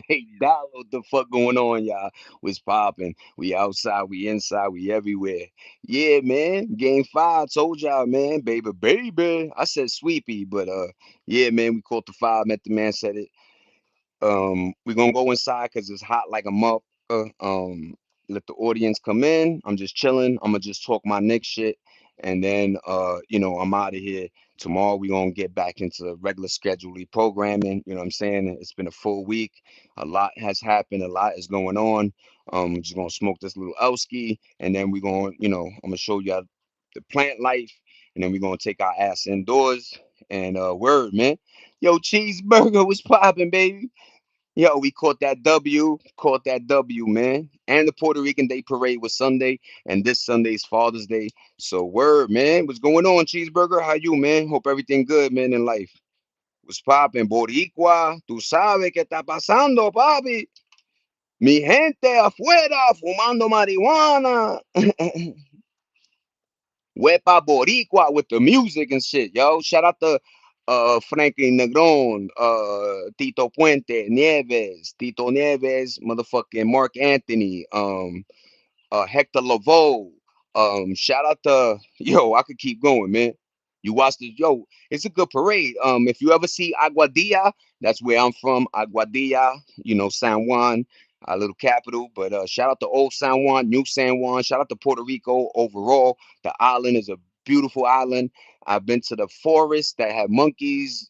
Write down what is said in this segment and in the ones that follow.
Hey, Dollar, what the fuck going on, y'all? What's popping? We outside, we inside, we everywhere. Yeah, man. Game 5, told y'all, man. Baby, baby. I said sweepy, but yeah, man. We caught the five. Met the man said it. We're gonna go inside because it's hot like a motherfucker. Let the audience come in. I'm just chilling. I'm gonna just talk my Knicks shit, and then I'm out of here. Tomorrow we're gonna get back into the regular scheduled programming. You know what I'm saying? It's been a full week. A lot has happened. A lot is going on. Just gonna smoke this little Elski, and then we're gonna, I'm gonna show you the plant life, and then we're gonna take our ass indoors. And word, man. Yo, cheeseburger was popping, baby. Yo, we caught that W, man. And the Puerto Rican Day Parade was Sunday, and this Sunday's Father's Day. So word, man. What's going on, Cheeseburger? How you, man? Hope everything good, man, in life. What's popping, Boricua? Tú sabes qué está pasando, papi. Mi gente afuera fumando marihuana. Wepa Boricua with the music and shit, yo. Shout out to Frankie Negron, Tito Puente, Nieves, Tito Nieves, motherfucking Mark Anthony, Hector Lavoe. Shout out to yo, I could keep going, man. You watch this, yo. It's a good parade. If you ever see Aguadilla, that's where I'm from. Aguadilla, San Juan, our little capital. But shout out to old San Juan, new San Juan. Shout out to Puerto Rico overall. The island is a beautiful island. I've been to the forest that have monkeys,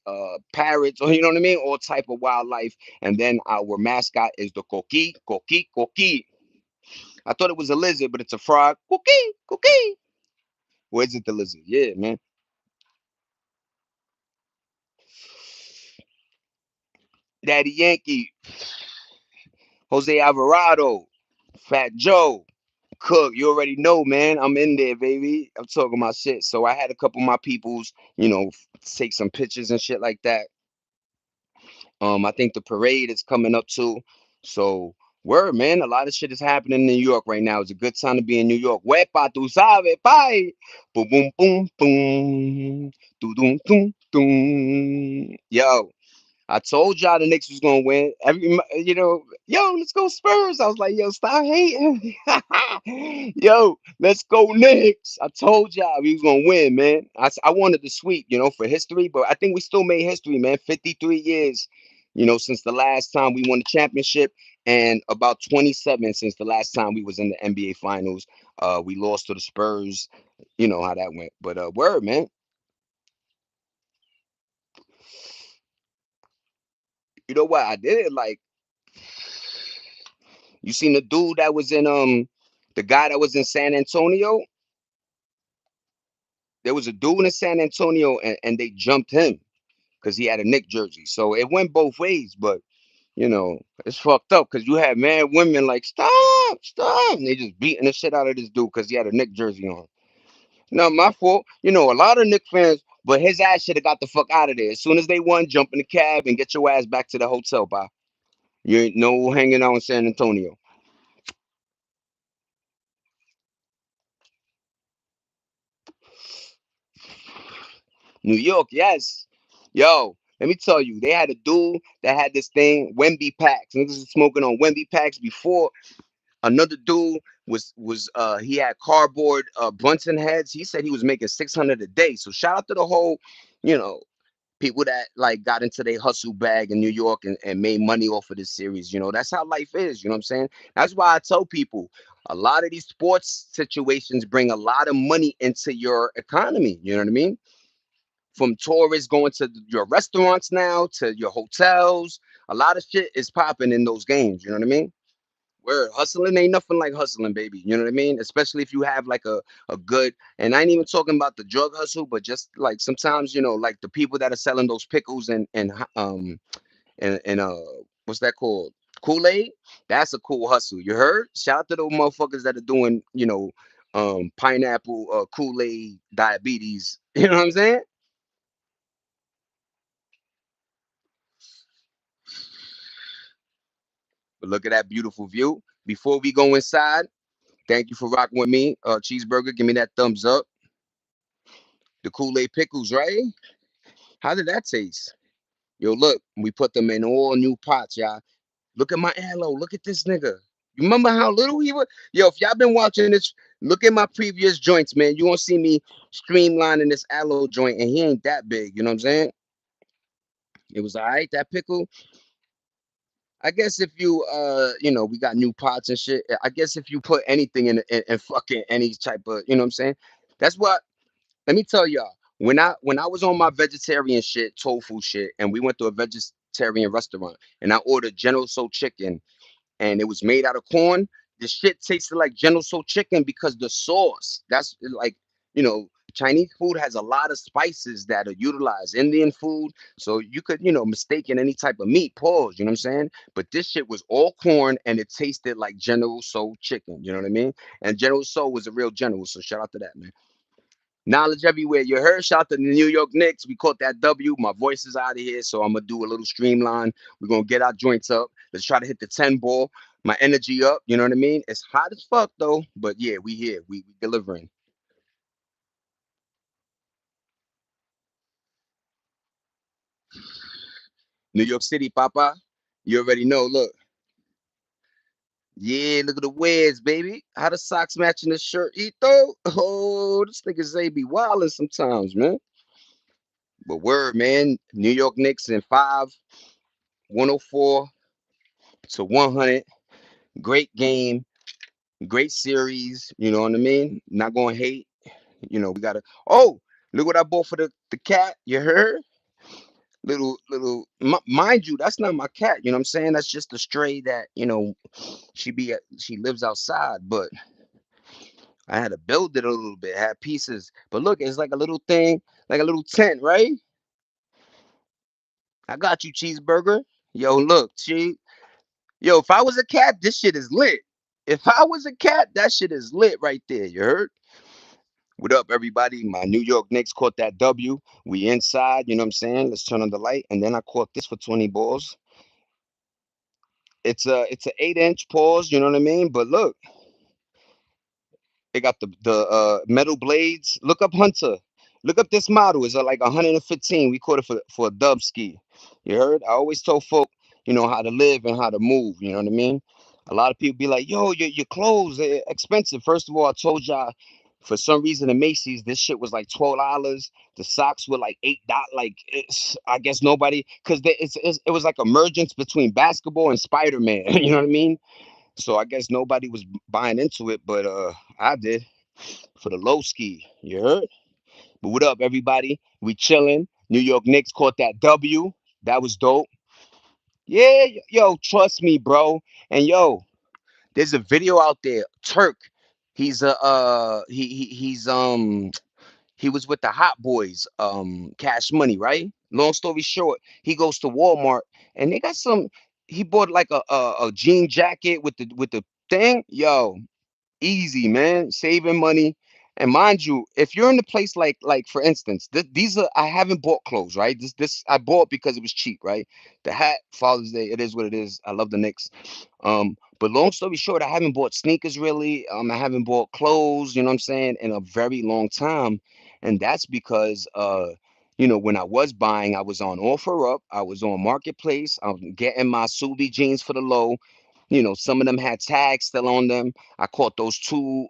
parrots, or you know what I mean, all type of wildlife. And then our mascot is the coqui, coqui, coqui. I thought it was a lizard, but it's a frog. Cookie, cookie. Or is it the lizard? Yeah, man. Daddy Yankee, Jose Alvarado, Fat Joe, Cook. You already know, man. I'm in there, baby. I'm talking my shit. So I had a couple of my peoples, take some pictures and shit like that. I think the parade is coming up too. So word, man. A lot of shit is happening in New York right now. It's a good time to be in New York. Wepa, tu sabes, pai. Boom, boom, boom, boom. Doo, doom, doom, doom. Yo, I told y'all the Knicks was gonna win. Yo, let's go Spurs. I was like, yo, stop hating. Yo, let's go Knicks. I told y'all we was gonna win, man. I wanted the sweep, for history, but I think we still made history, man. 53 years, since the last time we won the championship, and about 27 since the last time we was in the NBA Finals. We lost to the Spurs. You know how that went, but word, man. You know what? I did it like. You seen the dude that was in the guy that was in San Antonio? There was a dude in San Antonio and they jumped him because he had a Nick jersey. So it went both ways, but it's fucked up because you had mad women like stop, stop, and they just beating the shit out of this dude because he had a Nick jersey on. No, my fault. A lot of Nick fans, but his ass should have got the fuck out of there as soon as they won. Jump in the cab and get your ass back to the hotel, bye. You ain't no hanging out in San Antonio. New York, yes. Yo, let me tell you, they had a dude that had this thing, Wemby packs. Niggas was smoking on Wemby packs before. Another dude was he had cardboard Brunson heads. He said he was making 600 a day. So shout out to the whole, you know, people that like got into their hustle bag in New York and made money off of this series. That's how life is. You know what I'm saying? That's why I tell people a lot of these sports situations bring a lot of money into your economy. You know what I mean? From tourists going to your restaurants now to your hotels. A lot of shit is popping in those games. You know what I mean? Where hustling ain't nothing like hustling, baby. You know what I mean? Especially if you have like a good, and I ain't even talking about the drug hustle, but just like sometimes, like the people that are selling those pickles and what's that called? Kool-Aid. That's a cool hustle. You heard? Shout out to those motherfuckers that are doing, pineapple Kool-Aid diabetes. You know what I'm saying? But look at that beautiful view. Before we go inside, thank you for rocking with me. Cheeseburger, give me that thumbs up. The Kool-Aid pickles, right? How did that taste? Yo, look, we put them in all new pots, y'all. Look at my aloe. Look at this nigga. You remember how little he was? Yo, if y'all been watching this, look at my previous joints, man. You won't see me streamlining this aloe joint, and he ain't that big. You know what I'm saying? It was all right. That pickle. I guess if you, we got new pots and shit. I guess if you put anything in fucking any type of, you know what I'm saying? That's what. Let me tell y'all. When I was on my vegetarian shit, tofu shit, and we went to a vegetarian restaurant, and I ordered General Tso chicken, and it was made out of corn. The shit tasted like General Tso chicken because the sauce. That's like, Chinese food has a lot of spices that are utilized. Indian food, so you could, mistake in any type of meat. Pause. You know what I'm saying? But this shit was all corn, and it tasted like General Tso chicken. You know what I mean? And General Tso was a real general. So shout out to that, man. Knowledge everywhere. You heard? Shout out to the New York Knicks. We caught that W. My voice is out of here, so I'm gonna do a little streamline. We're gonna get our joints up. Let's try to hit the 10 ball. My energy up. You know what I mean? It's hot as fuck though, but yeah, we here. We delivering. New York City, Papa. You already know. Look, yeah, look at the wears, baby. How the socks matching the shirt, Ito? Oh, this nigga Zay be wildin' sometimes, man. But word, man. New York Knicks in 5, 104 to 100. Great game. Great series, you know what I mean? Not gonna hate. We gotta. Oh, look what I bought for the cat. You heard? Mind you, that's not my cat. You know what I'm saying? That's just a stray that she lives outside. But I had to build it a little bit. Had pieces. But look, it's like a little thing, like a little tent, right? I got you, cheeseburger. Yo, look, Yo, if I was a cat, this shit is lit. If I was a cat, that shit is lit right there. You heard? What up, everybody? My New York Knicks caught that W. We inside, you know what I'm saying? Let's turn on the light. And then I caught this for 20 balls. It's a 8-inch pause, you know what I mean? But look, they got the metal blades. Look up Hunter. Look up this model. It's like 115. We caught it for a dub ski. You heard? I always told folk, how to live and how to move. You know what I mean? A lot of people be like, "Yo, your clothes are expensive." First of all, I told y'all, for some reason, in Macy's, this shit was like $12. The socks were like $8. Like, I guess nobody, because it was like a mergence between basketball and Spider Man. You know what I mean? So I guess nobody was buying into it, but I did for the low ski. You heard? But what up, everybody? We chilling. New York Knicks caught that W. That was dope. Yeah, yo, trust me, bro. And yo, there's a video out there. Turk. He's a he was with the Hot Boys, Cash Money, right? Long story short, he goes to Walmart and they got some. He bought like a jean jacket with the thing. Yo, easy, man. Saving money. And mind you, if you're in a place like for instance, these are I haven't bought clothes, right? This I bought because it was cheap, right? The hat, Father's Day, it is what it is. I love the Knicks. But long story short, I haven't bought sneakers really. I haven't bought clothes, you know what I'm saying, in a very long time. And that's because when I was buying, I was on OfferUp, I was on Marketplace, I'm getting my Subi jeans for the low. Some of them had tags still on them. I caught those two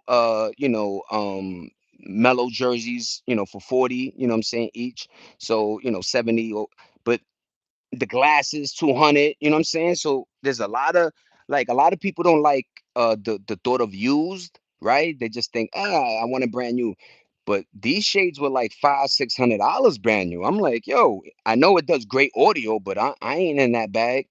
mellow jerseys, for 40, you know what I'm saying, each. So, 70 but the glasses 200, you know what I'm saying? So there's a lot of people don't like the thought of used, right? They just think, I want a brand new. But these shades were like $500-600 brand new. I'm like, yo, I know it does great audio, but I ain't in that bag.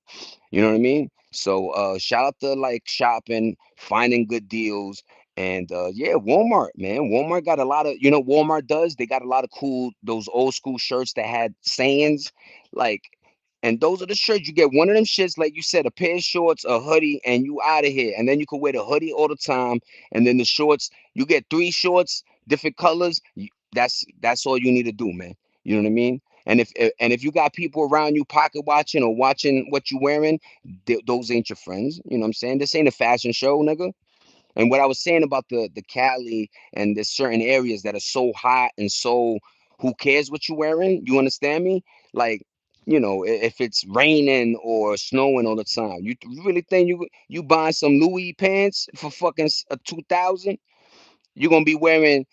You know what I mean? So shout out to like shopping, finding good deals. And yeah, Walmart, man. Walmart got a lot of, Walmart does, they got a lot of cool those old school shirts that had sayings. Like, and those are the shirts. You get one of them shits, like you said, a pair of shorts, a hoodie, and you out of here. And then you can wear the hoodie all the time. And then the shorts, you get 3 shorts, different colors. That's all you need to do, man. You know what I mean? And if you got people around you pocket watching or watching what you wearing, those ain't your friends. You know what I'm saying? This ain't a fashion show, nigga. And what I was saying about the Cali and there's certain areas that are so hot and so who cares what you wearing? You understand me? Like, if it's raining or snowing all the time. You really think you buying some Louis pants for fucking 2,000? You're gonna be wearing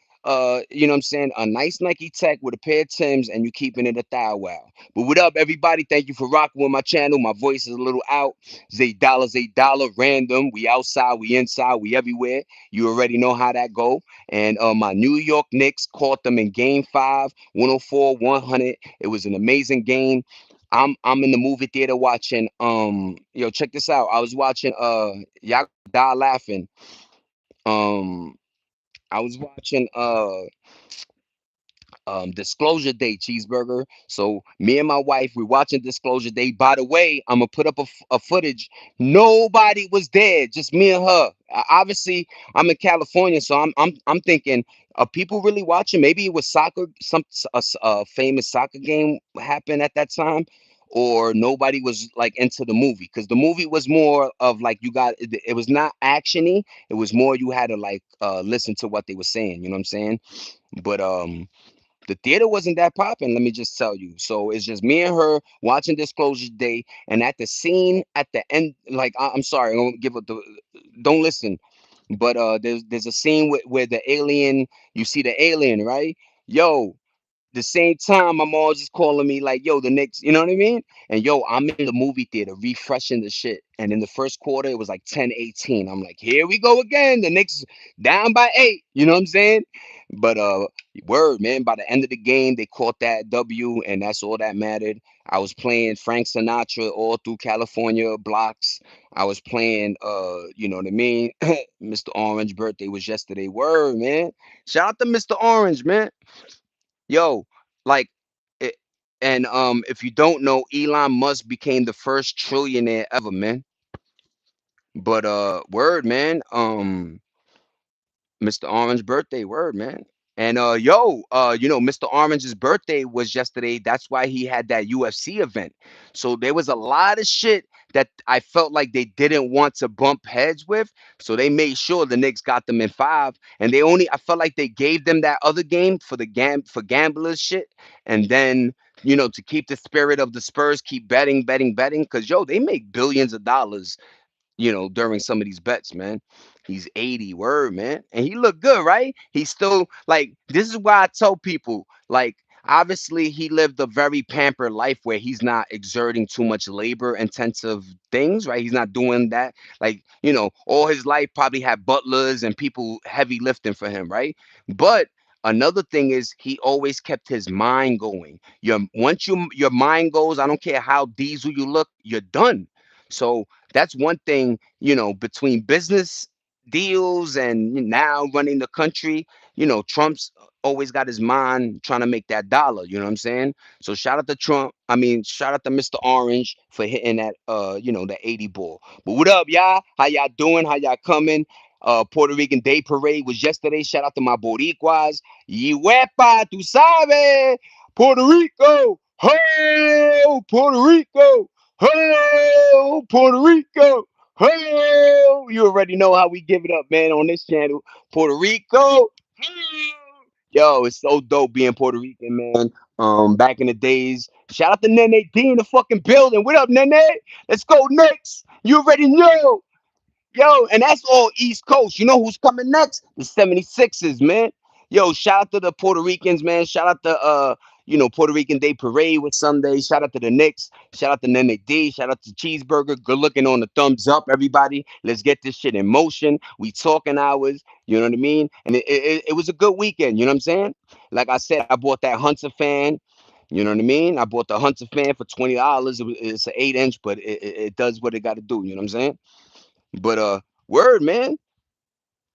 you know what I'm saying, a nice Nike Tech with a pair of Tims, and you keeping it a thou wow. But what up, everybody? Thank you for rocking with my channel. My voice is a little out. Zay dollar, random. We outside, we inside, we everywhere. You already know how that go. And my New York Knicks caught them in game five, 104-100. It was an amazing game. I'm in the movie theater watching yo, check this out. I was watching y'all die laughing. Um I was watching Disclosure Day cheeseburger. So me and my wife, we're watching Disclosure Day. By the way, I'm gonna put up a footage. Nobody was there, just me and her. Obviously, I'm in California, so I'm thinking, are people really watching? Maybe it was soccer, a famous soccer game happened at that time. Or nobody was like into the movie, because the movie was more of like, it was not actiony. It was more you had to like listen to what they were saying. You know what I'm saying? But the theater wasn't that popping, let me just tell you. So it's just me and her watching Disclosure Day, and at the scene at the end, like I'm sorry, I don't give up the, don't listen, but there's a scene where the alien, you see the alien, right? Yo, the same time, my mom's just calling me like, yo, the Knicks, you know what I mean? And yo, I'm in the movie theater refreshing the shit. And in the first quarter, it was like 10-18. I'm like, here we go again. The Knicks down by 8. You know what I'm saying? But word, man, by the end of the game, they caught that W, and that's all that mattered. I was playing Frank Sinatra all through California blocks. I was playing you know what I mean? Mr. Orange birthday was yesterday. Word, man. Shout out to Mr. Orange, man. Yo, like it, and if you don't know, Elon Musk became the first trillionaire ever, man. But word, man. Mr. Orange birthday, word, man. And Mr. Orange's birthday was yesterday. That's why he had that UFC event. So there was a lot of shit that I felt like they didn't want to bump heads with. So they made sure the Knicks got them in five. And I felt like they gave them that other game for for gamblers shit. And then, to keep the spirit of the Spurs, keep betting, betting, betting. Cause yo, they make billions of dollars, during some of these bets, man. He's 80, word, man. And he looked good, right? He's still like, this is why I tell people, like, obviously he lived a very pampered life where he's not exerting too much labor intensive things, right? He's not doing that. Like, all his life probably had butlers and people heavy lifting for him, right? But another thing is he always kept his mind going. Your mind goes, I don't care how diesel you look, you're done. So that's one thing, between business deals and now running the country. Trump's always got his mind trying to make that dollar. You know what I'm saying? So shout out to Trump. I mean, shout out to Mr. Orange for hitting that, that 80 ball. But what up, y'all? How y'all doing? How y'all coming? Puerto Rican Day Parade was yesterday. Shout out to my Boricuas. Y huepa, tu sabes. Puerto Rico. Ho, Puerto Rico. Ho, Puerto Rico. Ho, you already know how we give it up, man, on this channel. Puerto Rico. Yo, it's so dope being Puerto Rican, man. Back in the days. Shout out to Nene D in the fucking building. What up, Nene? Let's go next. You already know. Yo, and that's all East Coast. You know who's coming next? The 76ers, man. Yo, shout out to the Puerto Ricans, man. Shout out to Puerto Rican Day Parade was Sunday. Shout out to the Knicks. Shout out to Nene D. Shout out to Cheeseburger. Good looking on the thumbs up, everybody. Let's get this shit in motion. We talking hours. You know what I mean? And it was a good weekend. You know what I'm saying? Like I said, I bought that Hunter fan. You know what I mean? I bought the Hunter fan for $20. It's an 8 inch, but it does what it got to do. You know what I'm saying? But word, man.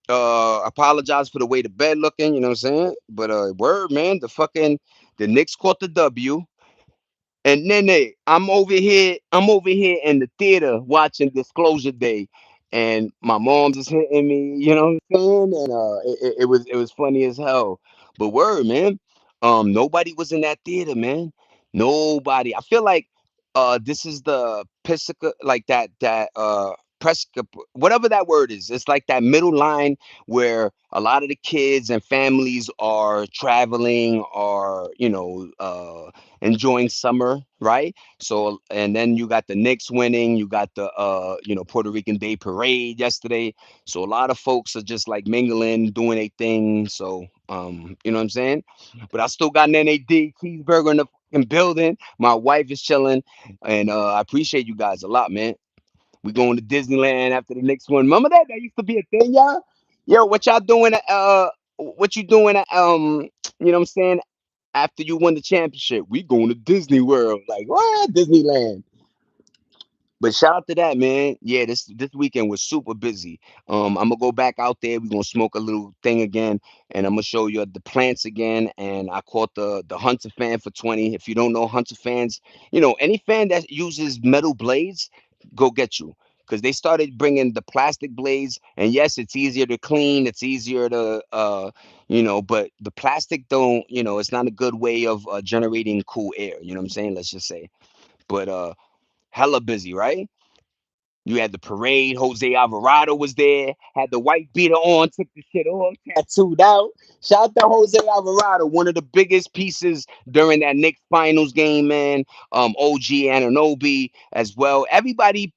Apologize for the way the bed looking, you know what I'm saying? But word, man, the Knicks caught the W. And Nene, I'm over here in the theater watching Disclosure Day, and my mom's just hitting me, you know what I'm saying? And it was funny as hell. But word, man, nobody was in that theater, man. Nobody. I feel like this is the Pisica, like that whatever that word is. It's like that middle line where a lot of the kids and families are traveling or enjoying summer, right? So and then you got the Knicks winning, you got the Puerto Rican Day Parade yesterday. So a lot of folks are just like mingling, doing a thing. So you know what I'm saying? But I still got an NAD cheeseburger in the fucking building. My wife is chilling, and I appreciate you guys a lot, man. We going to Disneyland after the next one. Remember that? That used to be a thing, y'all. Yo, what y'all doing? What you doing? You know what I'm saying? After you won the championship, we going to Disney World. Like what? Disneyland. But shout out to that, man. Yeah, this weekend was super busy. I'm gonna go back out there. We're gonna smoke a little thing again, and I'm gonna show you the plants again. And I caught the Hunter fan for 20. If you don't know Hunter fans, any fan that uses metal blades, go get you. Because they started bringing the plastic blades, and yes, it's easier to clean, it's easier to, but the plastic don't, it's not a good way of generating cool air. You know what I'm saying? Let's just say, but hella busy, right? You had the parade. Jose Alvarado was there. Had the white beater on. Took the shit off. Tattooed out. Shout out to Jose Alvarado, one of the biggest pieces during that Knicks finals game, man. OG Ananobi as well. Everybody,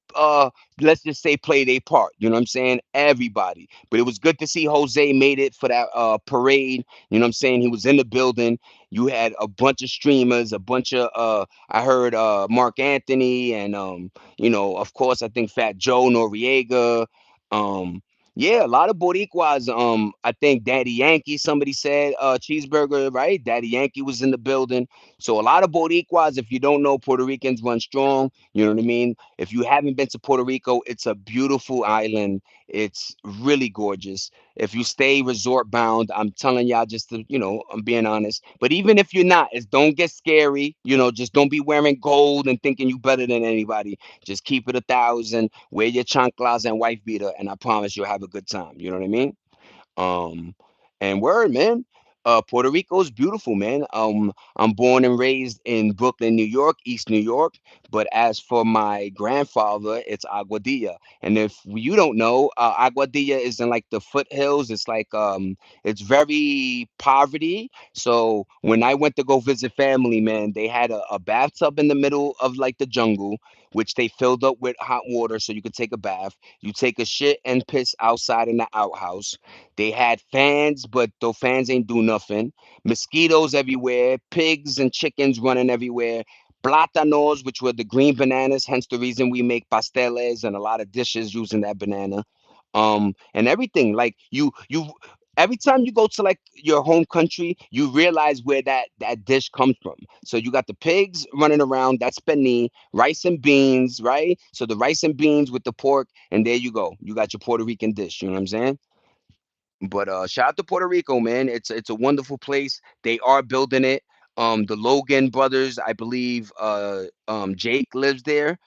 let's just say, played a part. You know what I'm saying? Everybody. But it was good to see Jose made it for that parade. You know what I'm saying? He was in the building. You had a bunch of streamers, a bunch of I heard Mark Anthony and of course, I think Fat Joe Noriega. Um, yeah, a lot of Boricuas. I think Daddy Yankee, somebody said cheeseburger, right? Daddy Yankee was in the building. So a lot of Boricuas. If you don't know, Puerto Ricans run strong. You know what I mean? If you haven't been to Puerto Rico, it's a beautiful island. It's really gorgeous. If you stay resort bound, I'm telling y'all just to, I'm being honest. But even if you're not, it's don't get scary. Just don't be wearing gold and thinking you better than anybody. Just keep it 1,000. Wear your chanclas and wife beater, and I promise you'll have a good time. You know what I mean? Um, and word, man. Puerto Rico is beautiful, man. I'm born and raised in Brooklyn, New York, East New York. But as for my grandfather, it's Aguadilla. And if you don't know, Aguadilla is in like the foothills. It's like it's very poverty. So when I went to go visit family, man, they had a bathtub in the middle of like the jungle, which they filled up with hot water so you could take a bath. You take a shit and piss outside in the outhouse. They had fans, but those fans ain't do nothing. Mosquitoes everywhere, pigs and chickens running everywhere. Plátanos, which were the green bananas, hence the reason we make pasteles and a lot of dishes using that banana. And everything. Like you every time you go to like your home country, you realize where that dish comes from. So you got the pigs running around, that's penne, rice and beans, right? So the rice and beans with the pork, and there you go. You got your Puerto Rican dish. You know what I'm saying? But shout out to Puerto Rico, man. It's a wonderful place. They are building it. The Logan brothers, I believe, Jake lives there.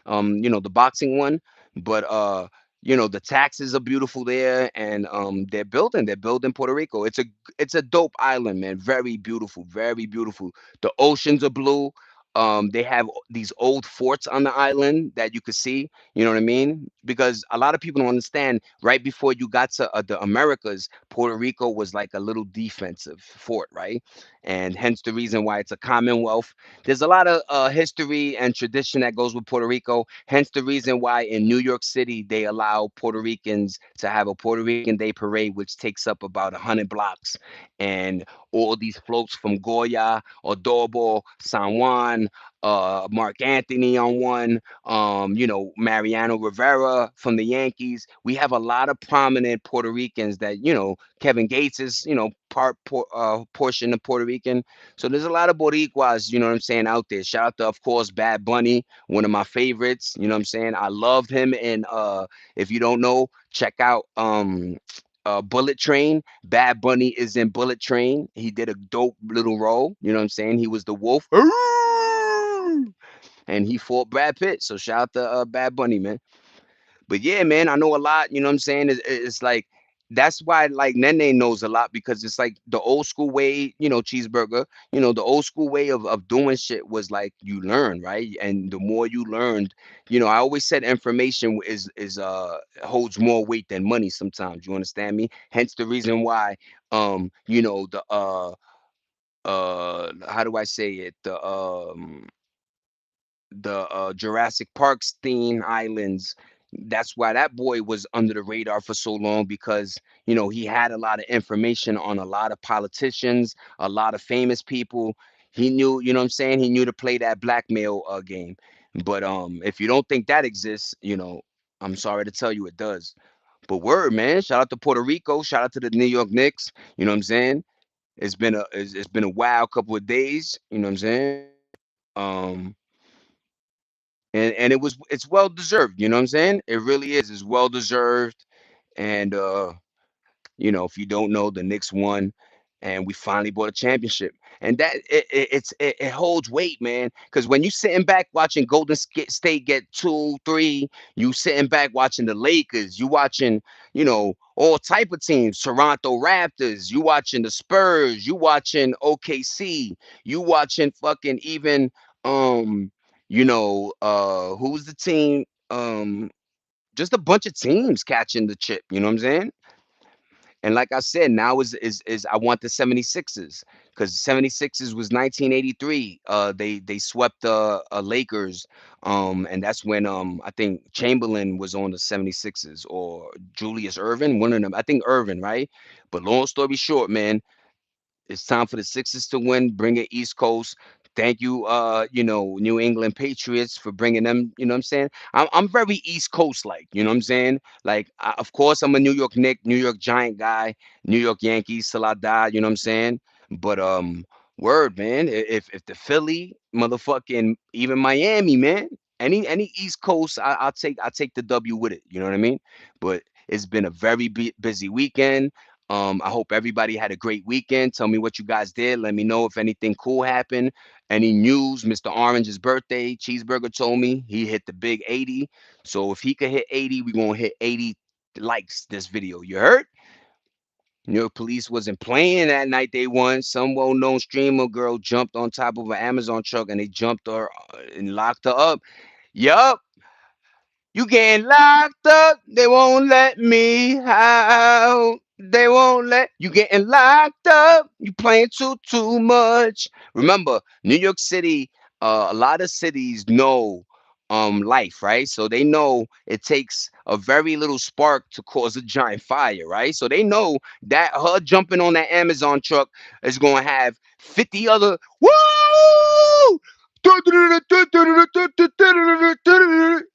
The boxing one. But the taxes are beautiful there, and they're building Puerto Rico. It's a dope island, man. Very beautiful, very beautiful. The oceans are blue. They have these old forts on the island that you could see. You know what I mean? Because a lot of people don't understand. Right before you got to the Americas, Puerto Rico was like a little defensive fort, right? And hence the reason why it's a Commonwealth. There's a lot of history and tradition that goes with Puerto Rico. Hence the reason why in New York City they allow Puerto Ricans to have a Puerto Rican Day Parade, which takes up about 100 blocks, and all these floats from Goya, Adobo, San Juan, Mark Anthony on one, Mariano Rivera from the Yankees. We have a lot of prominent Puerto Ricans that, Kevin Gates is, portion of Puerto Rican. So there's a lot of Boricuas, you know what I'm saying, out there. Shout out to, of course, Bad Bunny, one of my favorites. You know what I'm saying? I love him. And if you don't know, check out Bullet Train. Bad Bunny is in Bullet Train. He did a dope little role. You know what I'm saying? He was the wolf. And he fought Brad Pitt. So shout out to Bad Bunny, man. But yeah, man, I know a lot. You know what I'm saying? It's like that's why like Nene knows a lot because it's like the old school way, cheeseburger, the old school way of doing shit was like you learn, right? And the more you learned, I always said information is holds more weight than money sometimes. You understand me? Hence the reason why the how do I say it? The Jurassic Park Steen Islands. That's why that boy was under the radar for so long because he had a lot of information on a lot of politicians, a lot of famous people. He knew, you know what I'm saying? He knew to play that blackmail game. But if you don't think that exists, I'm sorry to tell you it does. But word, man, shout out to Puerto Rico, shout out to the New York Knicks. You know what I'm saying? It's been a wild couple of days. You know what I'm saying? Um, and it's well deserved. You know what I'm saying? It really is. It's well deserved. And if you don't know, the Knicks won, and we finally bought a championship. And that it holds weight, man. Because when you sitting back watching State get 2-3, you sitting back watching the Lakers, you watching, all type of teams, Toronto Raptors, you watching the Spurs, you watching OKC, you watching fucking even who's the team? Just a bunch of teams catching the chip. You know what I'm saying? And like I said, now is I want the 76ers because 76ers was 1983. They swept the Lakers, and that's when I think Chamberlain was on the 76ers or Julius Irvin, one of them. I think Irvin, right? But long story short, man, it's time for the Sixers to win. Bring it East Coast. Thank you, New England Patriots for bringing them. You know what I'm saying? I'm very East Coast like. You know what I'm saying? Like, of course, I'm a New York Knick, New York Giant guy, New York Yankees till I die. You know what I'm saying? But word, man. If the Philly, motherfucking, even Miami, man. Any East Coast, I'll take the W with it. You know what I mean? But it's been a very busy weekend. I hope everybody had a great weekend. Tell me what you guys did. Let me know if anything cool happened. Any news? Mr. Orange's birthday. Cheeseburger told me he hit the big 80. So if he could hit 80, we're gonna hit 80 likes this video. You heard? New York police wasn't playing that night they won. Some well-known streamer girl jumped on top of an Amazon truck and they jumped her and locked her up. Yup. You getting locked up, they won't let me out. They won't let you getting locked up. You playing too much. Remember, New York City, a lot of cities know life, right? So they know it takes a very little spark to cause a giant fire, right? So they know that her jumping on that Amazon truck is gonna have 50 other woo.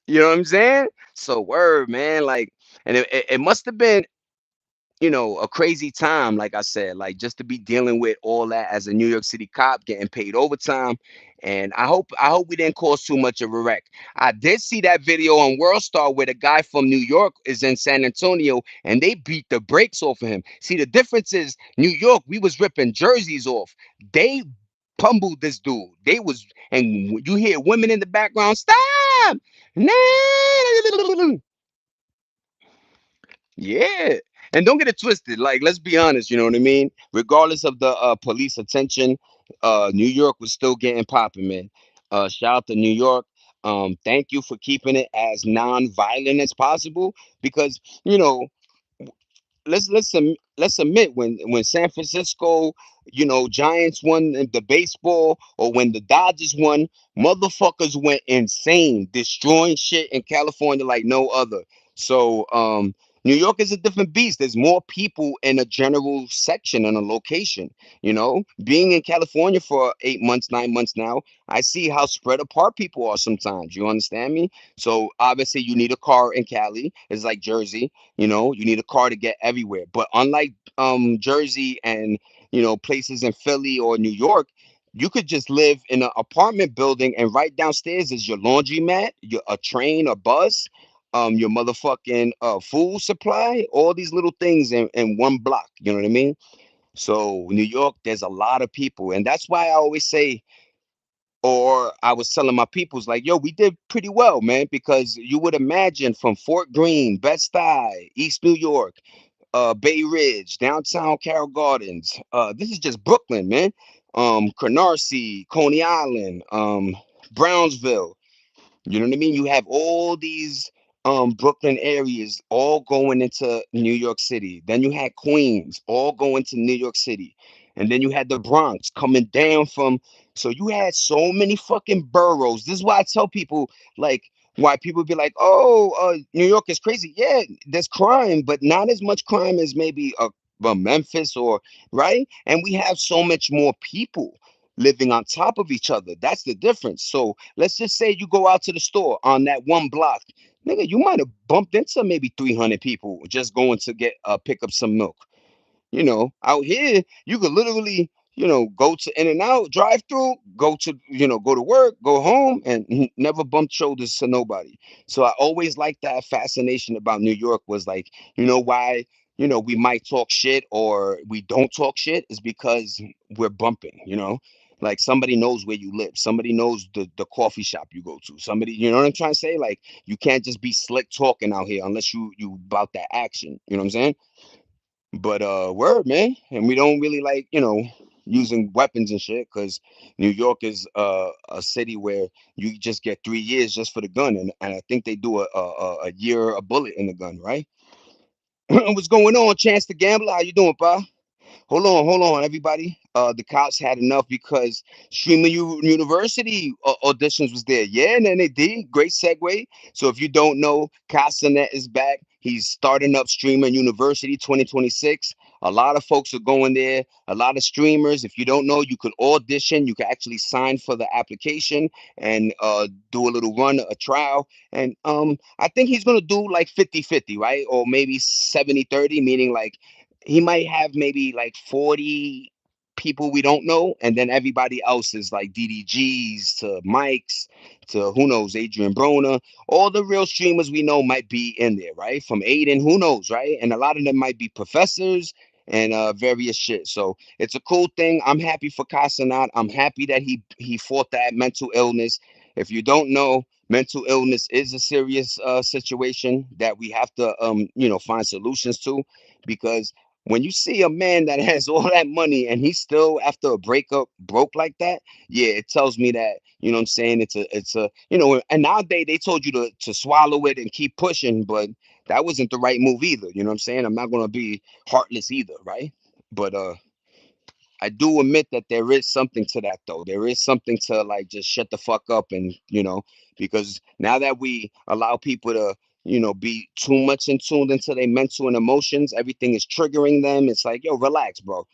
You know what I'm saying? So word, man, like, and it must have been, a crazy time, like I said, like just to be dealing with all that as a New York City cop, getting paid overtime. And I hope we didn't cause too much of a wreck. I did see that video on World Star where the guy from New York is in San Antonio and they beat the brakes off of him. See, the difference is New York, we was ripping jerseys off. They pummeled this dude. They was, and you hear women in the background, stop. Yeah. And don't get it twisted. Like, let's be honest, you know what I mean? Regardless of the police attention, New York was still getting popping, man. Shout out to New York. Thank you for keeping it as non-violent as possible because, you know, let's admit when San Francisco, Giants won the baseball or when the Dodgers won, motherfuckers went insane, destroying shit in California like no other. So New York is a different beast. There's more people in a general section and a location. Being in California for 8 months, 9 months now, I see how spread apart people are sometimes. You understand me? So obviously you need a car in Cali. It's like Jersey. You need a car to get everywhere. But unlike Jersey and places in Philly or New York, you could just live in an apartment building and right downstairs is your laundromat, a train, a bus, your motherfucking food supply, all these little things in one block. You know what I mean? So New York, there's a lot of people, and that's why I always say, or I was telling my peoples like, yo, we did pretty well, man, because you would imagine from Fort Greene, Bed-Stuy, East New York, Bay Ridge, downtown Carroll Gardens. This is just Brooklyn, man. Canarsie, Coney Island, Brownsville. You know what I mean? You have all these Brooklyn areas all going into New York City. Then you had Queens all going to New York City. And then you had the Bronx coming down from, so you had so many fucking boroughs. This is why I tell people, like, why people be like, "Oh, New York is crazy." Yeah, there's crime, but not as much crime as maybe a Memphis, or right? And we have so much more people living on top of each other. That's the difference. So let's just say you go out to the store on that one block. Nigga, you might have bumped into maybe 300 people just going to get pick up some milk. Out here, you could literally, go to In and Out, drive through, go to, go to work, go home, and never bump shoulders to nobody. So I always liked that fascination about New York was like, why, we might talk shit or we don't talk shit is because we're bumping. Like somebody knows where you live, somebody knows the coffee shop you go to, somebody, you know what I'm trying to say? Like you can't just be slick talking out here unless you about that action. You know what I'm saying? But word, man, and we don't really like using weapons and shit because New York is a city where you just get 3 years just for the gun, and I think they do a year a bullet in the gun, right? What's going on, Chance the Gambler? How you doing, pa? Hold on, everybody. The cops had enough because University auditions was there. Yeah, and then they did. Great segue. So if you don't know, Castanet is back. He's starting up Streamer University 2026. A lot of folks are going there. A lot of streamers. If you don't know, you could audition. You can actually sign for the application and do a little run, a trial. And I think he's gonna do like 50-50, right? Or maybe 70-30, meaning like he might have maybe like 40 people we don't know, and then everybody else is like DDGs to Mikes to who knows, Adrian Broner. All the real streamers we know might be in there, right? From Aiden, who knows, right? And a lot of them might be professors and various shit. So it's a cool thing. I'm happy for Casanat. I'm happy that he fought that mental illness. If you don't know, mental illness is a serious situation that we have to find solutions to, because when you see a man that has all that money and he's still after a breakup broke like that, yeah, it tells me that, what I'm saying, it's a and nowadays they told you to swallow it and keep pushing, but that wasn't the right move either. You know what I'm saying? I'm not gonna be heartless either, right? But I do admit that there is something to that though. There is something to like just shut the fuck up and because now that we allow people to be too much in tuned into their mental and emotions, everything is triggering them. It's like, yo, relax, bro.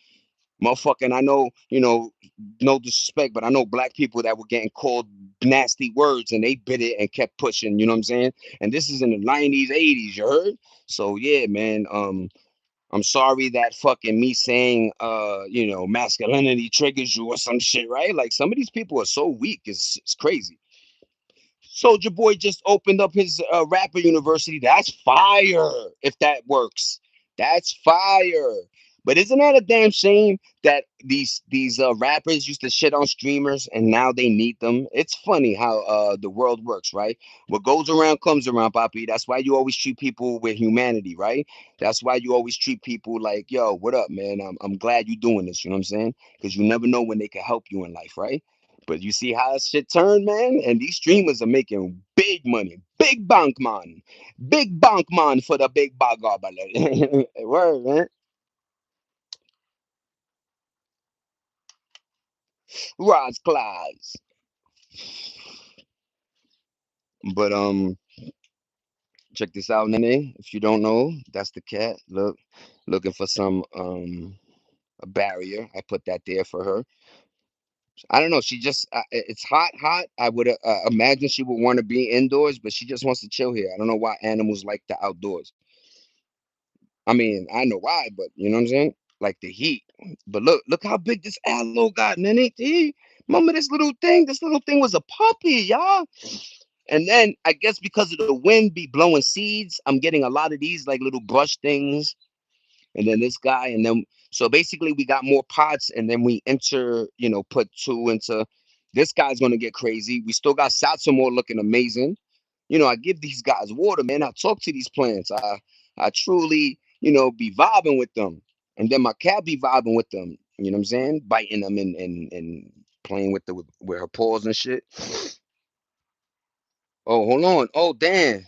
Motherfucking, I know, no disrespect, but I know black people that were getting called nasty words and they bit it and kept pushing, you know what I'm saying? And this is in the 90s, 80s, you heard? So yeah, man. I'm sorry that fucking me saying masculinity triggers you or some shit, right? Like some of these people are so weak, it's crazy. Soldier Boy just opened up his rapper university. That's fire. If that works, that's fire. But isn't that a damn shame that these rappers used to shit on streamers and now they need them? It's funny how the world works, right? What goes around comes around, Papi. That's why you always treat people with humanity, right? That's why you always treat people like, yo, what up, man? I'm glad you're doing this. You know what I'm saying? Because you never know when they can help you in life, right? But you see how shit turned, man? And these streamers are making big money. Big bank man for the big bag. Word, man. Rod's class. But check this out, Nene. If you don't know, that's the cat. Looking for some a barrier. I put that there for her. I don't know. She just it's hot. I would imagine she would want to be indoors, but she just wants to chill here. I don't know why animals like the outdoors. I mean, I know why, but you know what I'm saying? Like the heat. But look how big this aloe got, Nene. Remember this little thing? This little thing was a puppy, y'all. And then I guess because of the wind be blowing seeds, I'm getting a lot of these like little brush things. And then this guy, and then so basically we got more pots, and then we put two into this guy's gonna get crazy. We still got Satsumore looking amazing. I give these guys water, man. I talk to these plants. I truly, be vibing with them. And then my cat be vibing with them. You know what I'm saying? Biting them and playing with her paws and shit. Oh, hold on. Oh, damn.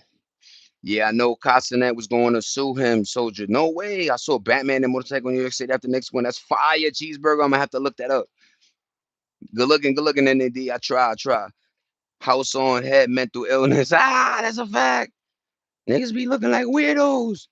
Yeah, I know Castanet was going to sue him, Soldier. No way. I saw Batman and Motorcycle in New York City after the next one. That's fire cheeseburger. I'm gonna have to look that up. Good looking, NAD. I try. House on head, mental illness. Ah, that's a fact. Niggas be looking like weirdos.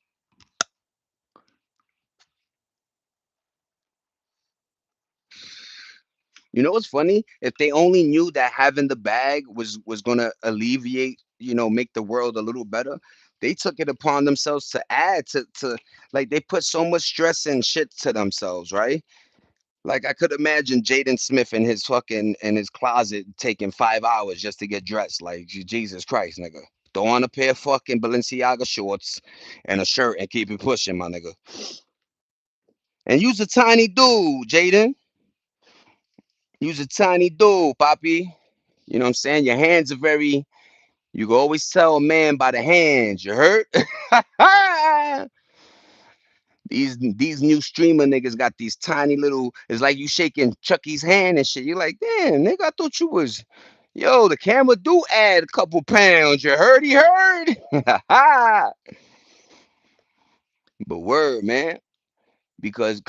You know what's funny? If they only knew that having the bag was gonna alleviate, make the world a little better, they took it upon themselves to add to like they put so much stress and shit to themselves, right? Like I could imagine Jaden Smith in his closet taking 5 hours just to get dressed. Like Jesus Christ, nigga. Throw on a pair of fucking Balenciaga shorts and a shirt and keep it pushing, my nigga. And use a tiny dude, Jaden. Use a tiny dude, Poppy. You know what I'm saying? Your hands are very. You can always tell a man by the hands. You heard? These new streamer niggas got these tiny little. It's like you shaking Chucky's hand and shit. You're like, damn, nigga, I thought you was. Yo, the camera do add a couple pounds. You heard? He heard. But word, man. Because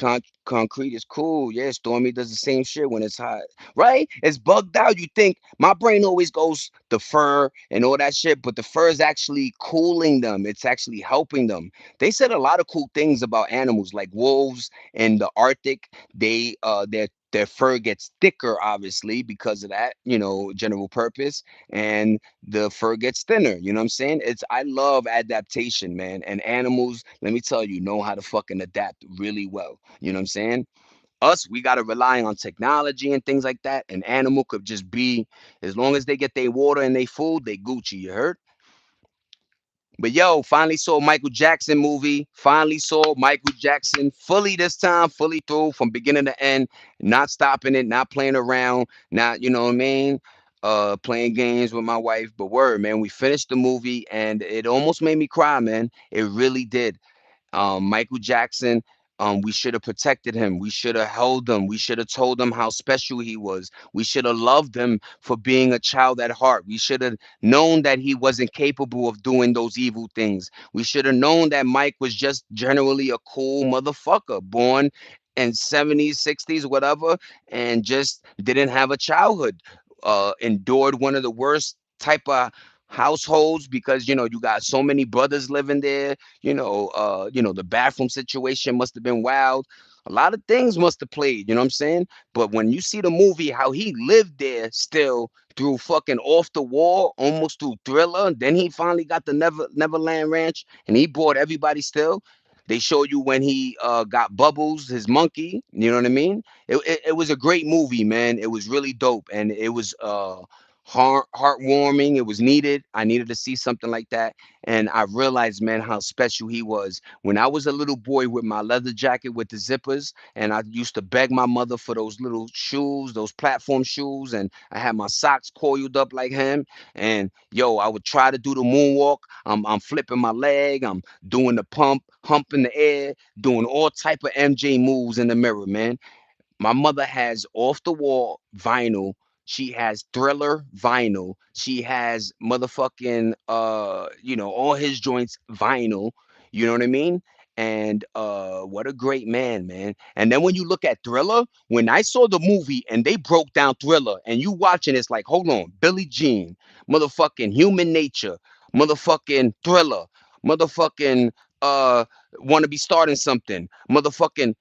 concrete is cool. Yeah, Stormy does the same shit when it's hot, right? It's bugged out. You think my brain always goes the fur and all that shit, but the fur is actually cooling them. It's actually helping them. They said a lot of cool things about animals, like wolves in the Arctic. Their fur gets thicker, obviously, because of that, general purpose, and the fur gets thinner. You know what I'm saying? I love adaptation, man. And animals, let me tell you, know how to fucking adapt really well. You know what I'm saying? Us, we gotta rely on technology and things like that. An animal could just be, as long as they get their water and their food, they Gucci. You heard? But yo, finally saw Michael Jackson movie. Finally saw Michael Jackson fully this time, fully through from beginning to end, not stopping it, not playing around, not, you know what I mean? Playing games with my wife. But word, man, we finished the movie and it almost made me cry, man. It really did. Michael Jackson, we should have protected him. We should have held him. We should have told him how special he was. We should have loved him for being a child at heart. We should have known that he wasn't capable of doing those evil things. We should have known that Mike was just generally a cool motherfucker, born in 70s, 60s, whatever, and just didn't have a childhood. Endured one of the worst type of households because you got so many brothers living there. The bathroom situation must have been wild. A lot of things must have played, you know what I'm saying? But when you see the movie, how he lived there still through fucking Off the Wall, almost through Thriller, then he finally got the Neverland Ranch, and he brought everybody still. They show you when he got Bubbles, his monkey. You know what I mean? It was a great movie, man. It was really dope, and it was heartwarming. It was needed. I needed to see something like that. And I realized, man, how special he was. When I was a little boy with my leather jacket with the zippers, and I used to beg my mother for those little shoes, those platform shoes, and I had my socks coiled up like him. And yo, I would try to do the moonwalk. I'm flipping my leg. I'm doing the hump in the air, doing all type of MJ moves in the mirror, man. My mother has Off the Wall vinyl. She has Thriller vinyl. She has motherfucking all his joints vinyl. You know what I mean? And what a great man, man. And then when you look at Thriller, when I saw the movie and they broke down Thriller and you watching it's like, hold on, Billie Jean, motherfucking Human Nature, motherfucking Thriller, motherfucking want to be starting something, motherfucking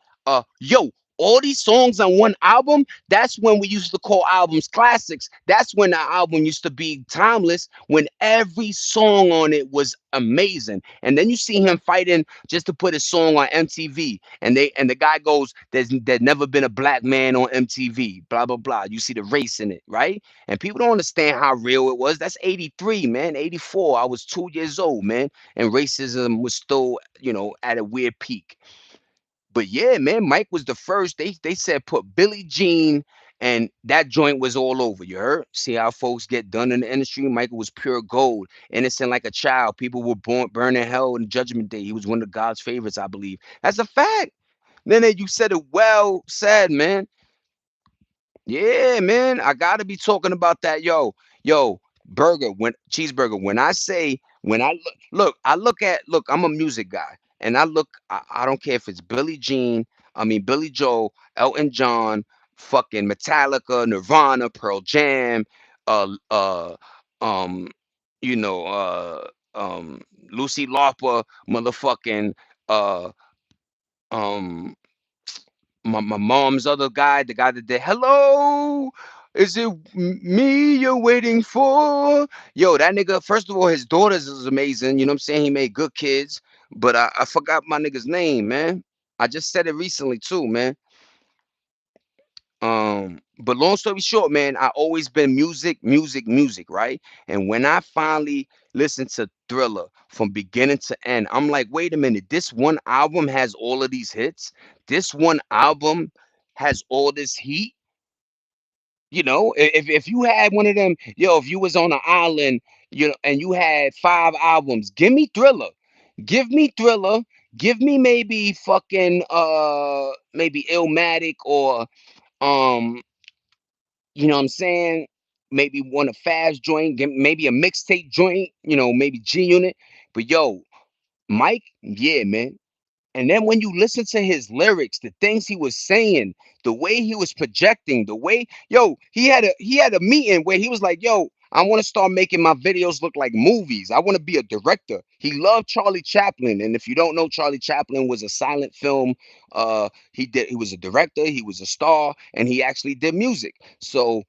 yo, all these songs on one album. That's when we used to call albums classics. That's when the album used to be timeless, when every song on it was amazing. And then you see him fighting just to put his song on MTV, and the guy goes, there's never been a black man on MTV, blah blah blah. You see the race in it, right? And people don't understand how real it was. That's 83, man. 84, I was 2 years old, man, and racism was still, at a weird peak. But yeah, man, Mike was the first. They said put Billie Jean And that joint was all over. You heard? See how folks get done in the industry? Michael was pure gold, innocent like a child. People were born burning hell in Judgment Day. He was one of God's favorites, I believe. That's a fact. Then you said it well said, man. Yeah, man, I gotta be talking about that, yo, burger when cheeseburger. When I say when I look, I'm a music guy, and I don't care if it's Billie Jean, I mean Billy Joel, Elton John, fucking Metallica, Nirvana, Pearl Jam, uh, uh, um, you know, Lucy Larper, motherfucking, uh, um my mom's other guy, the guy that did "Hello, is it me you're waiting for?" Yo, that nigga. First of all, his daughters is amazing. You know what I'm saying? He made good kids, but I forgot my nigga's name, man. I just said it recently too, man. But long story short, man, I always been music, music, music, right? And when I finally listened to Thriller from beginning to end, I'm like, wait a minute, this one album has all of these hits. This one album has all this heat. You know, if you had one of them, yo, if you was on an island, you know, and you had 5 albums, give me Thriller. Give me Thriller. Give me maybe fucking maybe Illmatic or um you know what I'm saying? Maybe one a fast joint, maybe a mixtape joint, you know, maybe G Unit. But yo, Mike, yeah, man. And then when you listen to his lyrics, the things he was saying, the way he was projecting, the way, yo, he had a meeting where he was like, yo, I want to start making my videos look like movies. I want to be a director. He loved Charlie Chaplin. And if you don't know, Charlie Chaplin was a silent film. He was a director, he was a star, and he actually did music. So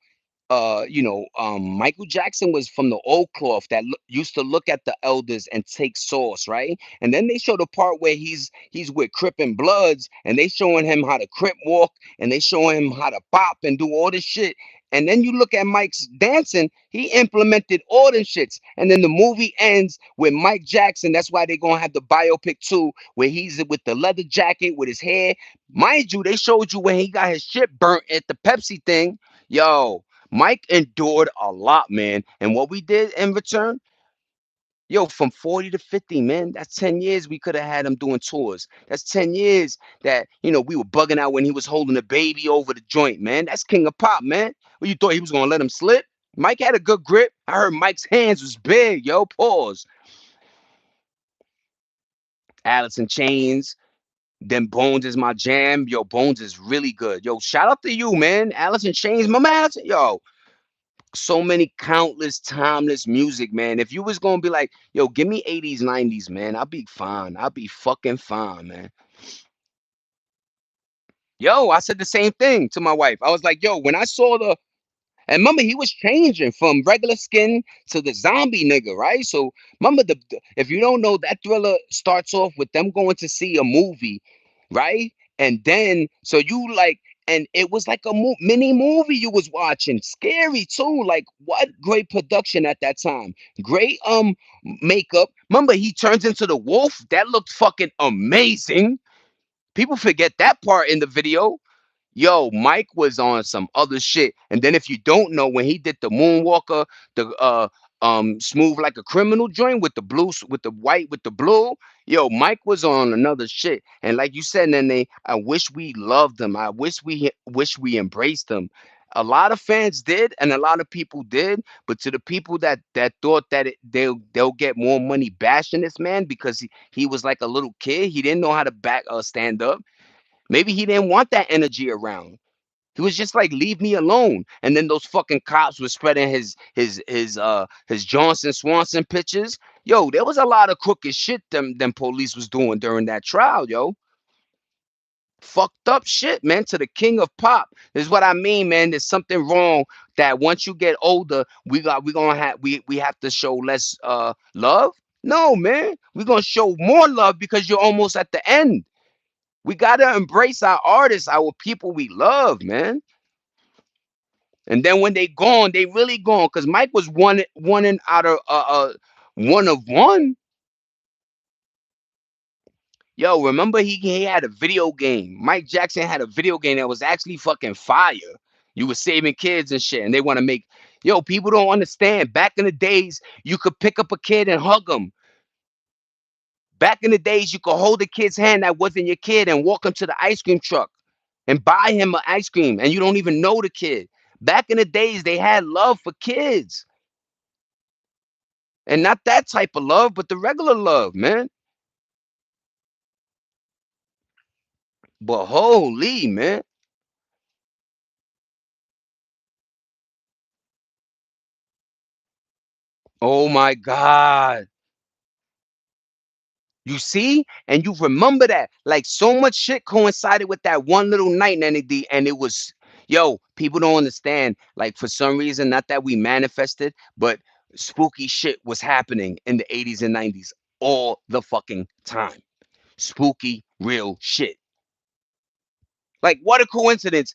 Michael Jackson was from the old cloth that used to look at the elders and take sauce, right? And then they show the part where he's with Crip and Bloods, and they showing him how to Crip walk, and they showing him how to pop and do all this shit. And then you look at Mike's dancing, he implemented all them shits. And then the movie ends with Mike Jackson. That's why they're gonna have the biopic too, where he's with the leather jacket with his hair. Mind you, they showed you when he got his shit burnt at the Pepsi thing. Yo, Mike endured a lot, man. And what we did in return, yo, from 40 to 50, man, that's 10 years we could have had him doing tours. That's 10 years that, we were bugging out when he was holding the baby over the joint, man. That's King of Pop, man. Well, you thought he was going to let him slip? Mike had a good grip. I heard Mike's hands was big, yo. Pause. Alice in Chains. Then Bones is my jam. Yo, Bones is really good. Yo, shout out to you, man. Alice in Chains, my man. Yo, so many countless timeless music, man. If you was gonna be like, yo, give me 80s, 90s, man, I'll be fine. I'll be fucking fine, man. Yo, I said the same thing to my wife. I was like, yo, when I saw and remember, he was changing from regular skin to the zombie nigga, right? So remember, if you don't know, that Thriller starts off with them going to see a movie, right? And then so you like, and it was like a mini movie you was watching, scary too. Like what great production at that time, great makeup. Remember, he turns into the wolf. That looked fucking amazing. People forget that part in the video. Yo, Mike was on some other shit. And then if you don't know, when he did the Moonwalker, the Smooth Like a Criminal joint with the blue, with the white, with the blue, yo, Mike was on another shit. And like you said, Nene, I wish we loved them. I wish we embraced them. A lot of fans did, and a lot of people did. But to the people that thought that they'll get more money bashing this man because he was like a little kid, he didn't know how to stand up. Maybe he didn't want that energy around. He was just like, leave me alone. And then those fucking cops were spreading his Johnson Swanson pictures. Yo, there was a lot of crooked shit them police was doing during that trial, yo. Fucked up shit, man, to the king of pop. This is what I mean, man. There's something wrong that once you get older, we have to show less love. No, man. We're gonna show more love because you're almost at the end. We gotta embrace our artists, our people we love, man. And then when they gone, they really gone. Cause Mike was one in out of one of one. Yo, remember he had a video game. Mike Jackson had a video game that was actually fucking fire. You were saving kids and shit, and they want to make, yo, people don't understand. Back in the days, you could pick up a kid and hug them. Back in the days, you could hold a kid's hand that wasn't your kid and walk him to the ice cream truck and buy him an ice cream, and you don't even know the kid. Back in the days, they had love for kids, and not that type of love, but the regular love, man. But holy, man. Oh my God. You see? And you remember that. Like so much shit coincided with that one little night, and it was, yo, people don't understand. Like for some reason, not that we manifested, but spooky shit was happening in the 80s and 90s all the fucking time. Spooky, real shit. Like what a coincidence.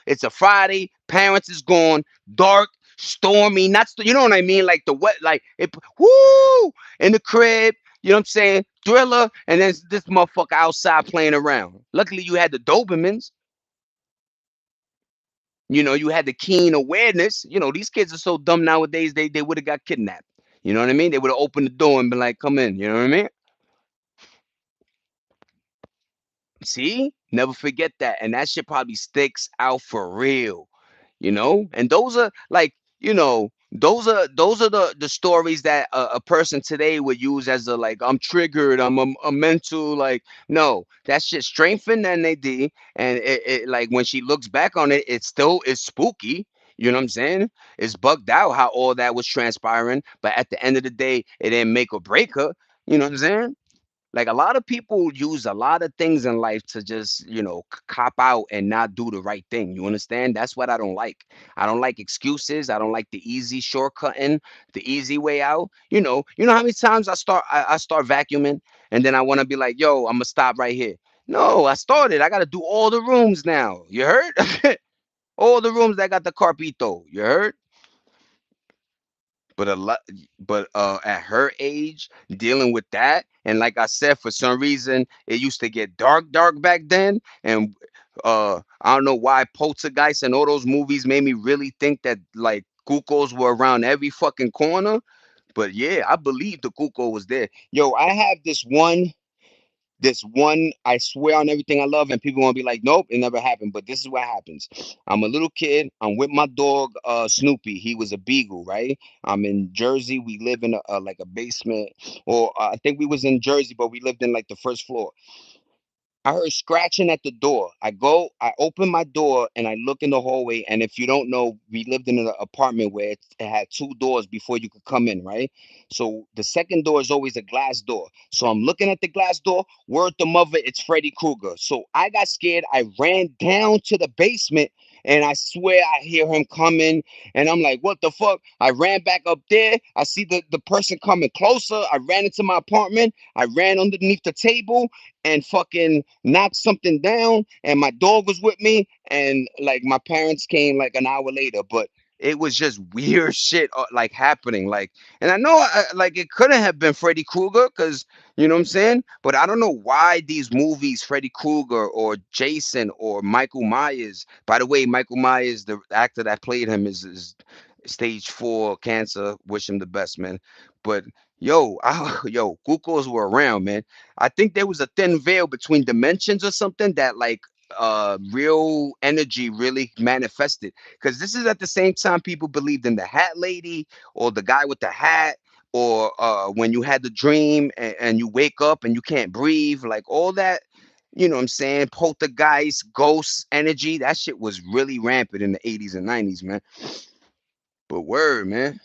It's a Friday, parents is gone, dark, stormy, not you know what I mean? Like the wet, like it whoo in the crib, you know what I'm saying? Thriller, and then this motherfucker outside playing around. Luckily you had the Dobermans, you had the keen awareness. These kids are so dumb nowadays, they would have got kidnapped. You know what I mean? They would have opened the door and been like, come in, you know what I mean? See? Never forget that. And that shit probably sticks out for real. And those are like, those are the stories that a person today would use as a like, I'm triggered, I'm a mental, like, no, that shit strengthened and they did. And like when she looks back on it, it still is spooky. You know what I'm saying? It's bugged out how all that was transpiring, but at the end of the day, it didn't make or break her. You know what I'm saying? Like a lot of people use a lot of things in life to just, cop out and not do the right thing. You understand? That's what I don't like. I don't like excuses. I don't like the easy shortcutting, the easy way out. You know how many times I start vacuuming and then I want to be like, yo, I'm gonna stop right here. No, I started. I gotta do all the rooms now. You heard? All the rooms that got the carpito. You heard? But a lot, but at her age, dealing with that, and like I said, for some reason, it used to get dark, dark back then, and I don't know why Poltergeist and all those movies made me really think that like cuckoos were around every fucking corner. But yeah, I believe the cuckoo was there. Yo, I have this one, I swear on everything I love, and people gonna be like, nope, it never happened. But this is what happens. I'm a little kid. I'm with my dog, Snoopy. He was a beagle, right? I'm in Jersey. We live in like a basement, or I think we was in Jersey, but we lived in like the first floor. I heard scratching at the door. I open my door and I look in the hallway. And if you don't know, we lived in an apartment where it had two doors before you could come in, right? So the second door is always a glass door. So I'm looking at the glass door. Word to mother, it's Freddy Krueger. So I got scared. I ran down to the basement and I swear I hear him coming. And I'm like, what the fuck? I ran back up there. I see the person coming closer. I ran into my apartment. I ran underneath the table and fucking knocked something down, and my dog was with me, and like my parents came like an hour later. But it was just weird shit like happening, like, and I know like it couldn't have been Freddy Krueger, because you know what I'm saying, but I don't know why these movies, Freddy Krueger or Jason or Michael Myers. By the way, Michael Myers, the actor that played him, is stage 4 cancer. Wish him the best, man. But yo, yo, Googles were around, man. I think there was a thin veil between dimensions or something that like real energy really manifested, because this is at the same time people believed in the hat lady or the guy with the hat, or when you had the dream and you wake up and you can't breathe, like all that, you know what I'm saying, poltergeist, ghost energy, that shit was really rampant in the 80s and 90s, man. But word, man,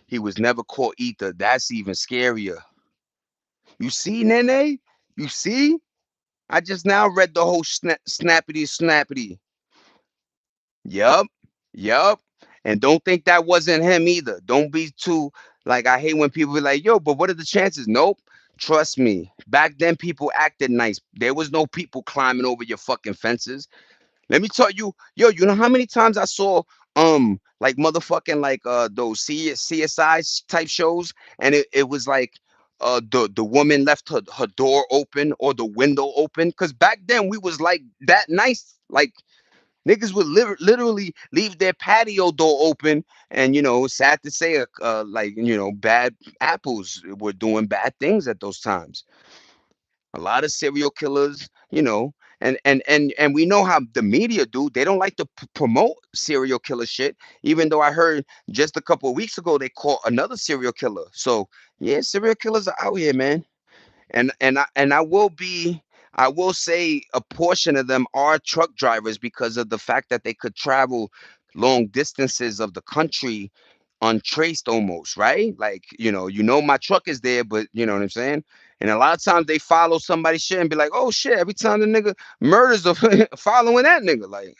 he was never caught either. That's even scarier. You see, Nene? You see? I just now read the whole snappity snappity. Yup. Yup. And don't think that wasn't him either. Don't be too like, I hate when people be like, yo, but what are the chances? Nope. Trust me. Back then people acted nice. There was no people climbing over your fucking fences. Let me tell you, yo, you know how many times I saw like motherfucking like those CSI type shows, and it was like the woman left her door open or the window open, because back then we was like that nice, like Niggas would literally leave their patio door open, and sad to say, like bad apples were doing bad things at those times. A lot of serial killers, and we know how the media do. They don't like to promote serial killer shit. Even though I heard just a couple of weeks ago they caught another serial killer. So yeah, serial killers are out here, man. And I will say a portion of them are truck drivers because of the fact that they could travel long distances of the country untraced almost, right? Like, my truck is there, but you know what I'm saying? And a lot of times they follow somebody's shit and be like, oh shit, every time the nigga murders of following that nigga. Like,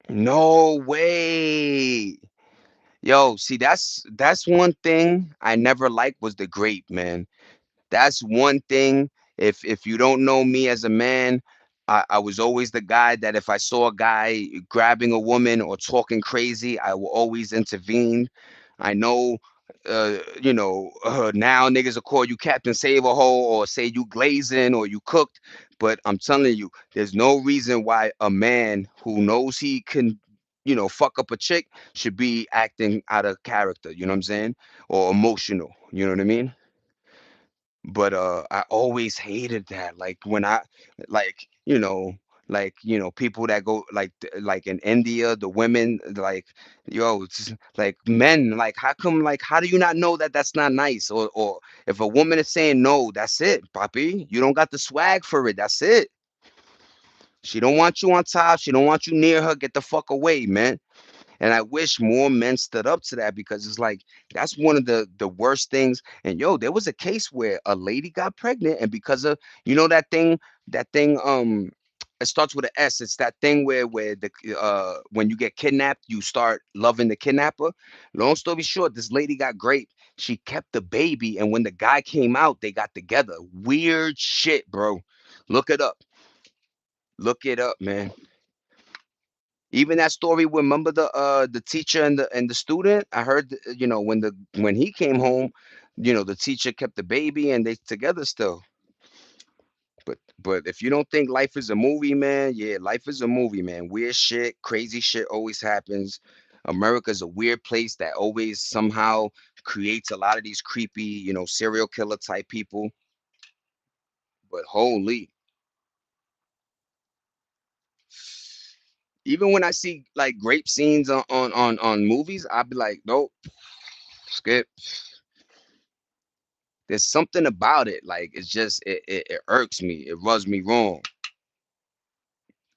no way. Yo, see, that's one thing I never liked was the grape, man. That's one thing. If you don't know me as a man, I was always the guy that if I saw a guy grabbing a woman or talking crazy, I will always intervene. I know, now niggas will call you Captain Save a Hole or say you glazing or you cooked, but I'm telling you, there's no reason why a man who knows he can, fuck up a chick should be acting out of character. You know what I'm saying? Or emotional. You know what I mean? But I always hated that. Like when I like people that go like in India, the women like, yo, it's like men, like how come, like how do you not know that that's not nice? Or if a woman is saying no, that's it, papi, you don't got the swag for it, that's it. She don't want you on top, she don't want you near her, get the fuck away, man. And I wish more men stood up to that because it's like that's one of the worst things. And yo, there was a case where a lady got pregnant, and because of that thing, it starts with an S. It's that thing where the when you get kidnapped, you start loving the kidnapper. Long story short, this lady got raped. She kept the baby, and when the guy came out, they got together. Weird shit, bro. Look it up. Look it up, man. Even that story, remember the teacher and the student? I heard, when he came home, the teacher kept the baby and they together still. But if you don't think life is a movie, man, yeah, life is a movie, man. Weird shit, crazy shit always happens. America's a weird place that always somehow creates a lot of these creepy, serial killer type people. But holy, even when I see like grape scenes on movies, I'll be like, nope, skip. There's something about it, like it's just it irks me. It rubs me wrong.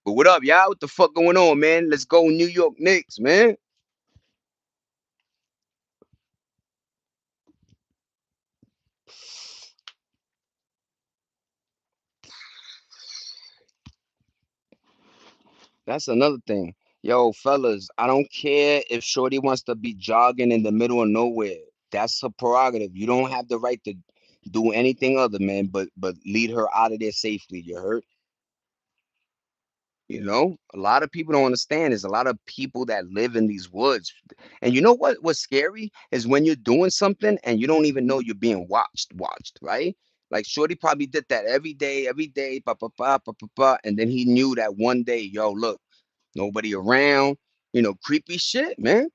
But what up, y'all? What the fuck going on, man? Let's go New York Knicks, man. That's another thing. Yo, fellas, I don't care if Shorty wants to be jogging in the middle of nowhere. That's her prerogative. You don't have the right to do anything other, man, but lead her out of there safely. You heard? A lot of people don't understand. There's a lot of people that live in these woods. And you know what's scary is when you're doing something and you don't even know you're being watched, right? Like Shorty probably did that every day, pa pa pa pa pa pa, and then he knew that one day, yo, look, nobody around, creepy shit, man.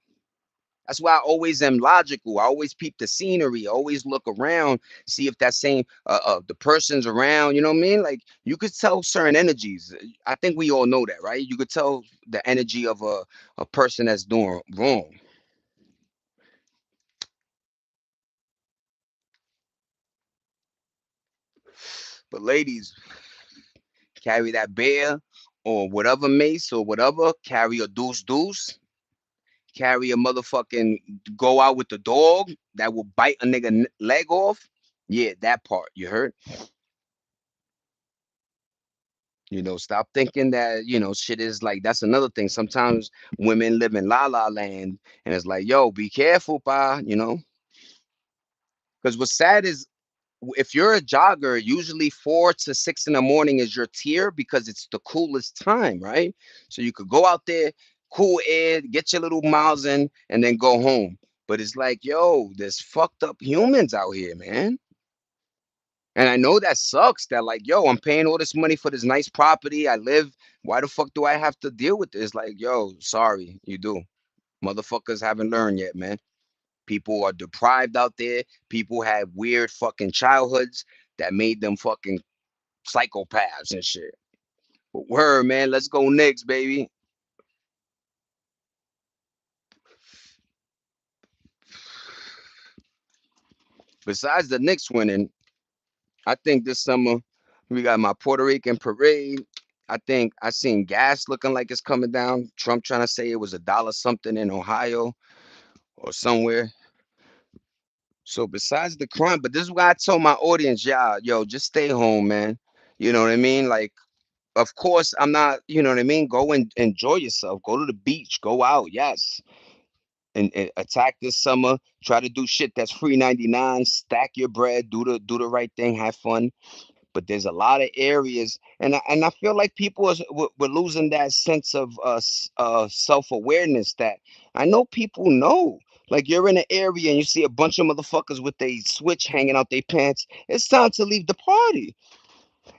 That's why I always am logical. I always peep the scenery. I always look around, see if that same the person's around. You know what I mean? Like you could tell certain energies. I think we all know that, right? You could tell the energy of a person that's doing wrong. But ladies, carry that bear or whatever mace or whatever. Carry a deuce deuce. Carry a motherfucking go out with the dog that will bite a nigga leg off. Yeah, that part. You heard? Stop thinking that, shit is like that's another thing. Sometimes women live in la la land and it's like, yo, be careful, pa, Because what's sad is if you're a jogger, usually 4 to 6 in the morning is your tier because it's the coolest time, right? So you could go out there, cool air, get your little miles in, and then go home. But it's like, yo, there's fucked up humans out here, man. And I know that sucks that like, yo, I'm paying all this money for this nice property. I live. Why the fuck do I have to deal with this? Like, yo, sorry, you do. Motherfuckers haven't learned yet, man. People are deprived out there. People have weird fucking childhoods that made them fucking psychopaths and shit. But word, man, let's go Knicks, baby. Besides the Knicks winning, I think this summer we got my Puerto Rican parade. I think I seen gas looking like it's coming down. Trump trying to say it was a dollar something in Ohio or somewhere. So besides the crime, but this is why I told my audience, y'all, yo, just stay home, man. You know what I mean? Like, of course, I'm not, you know what I mean? Go and enjoy yourself. Go to the beach. Go out, yes. And attack this summer. Try to do shit that's free 99. Stack your bread. Do the right thing. Have fun. But there's a lot of areas, and I feel like people we're losing that sense of self awareness. That I know people know. Like you're in an area and you see a bunch of motherfuckers with a switch hanging out their pants. It's time to leave the party.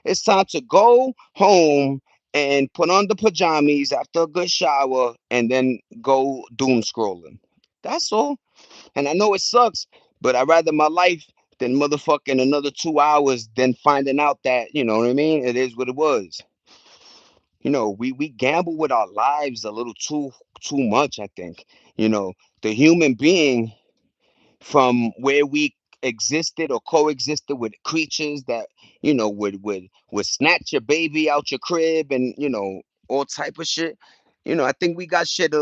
It's time to go home and put on the pajamas after a good shower and then go doom scrolling. That's all. And I know it sucks, but I'd rather my life than motherfucking another 2 hours than finding out that, you know what I mean? It is what it was. We gamble with our lives a little too much, I think. The human being from where we existed or coexisted with creatures that, would snatch your baby out your crib and, all type of shit. I think we got shit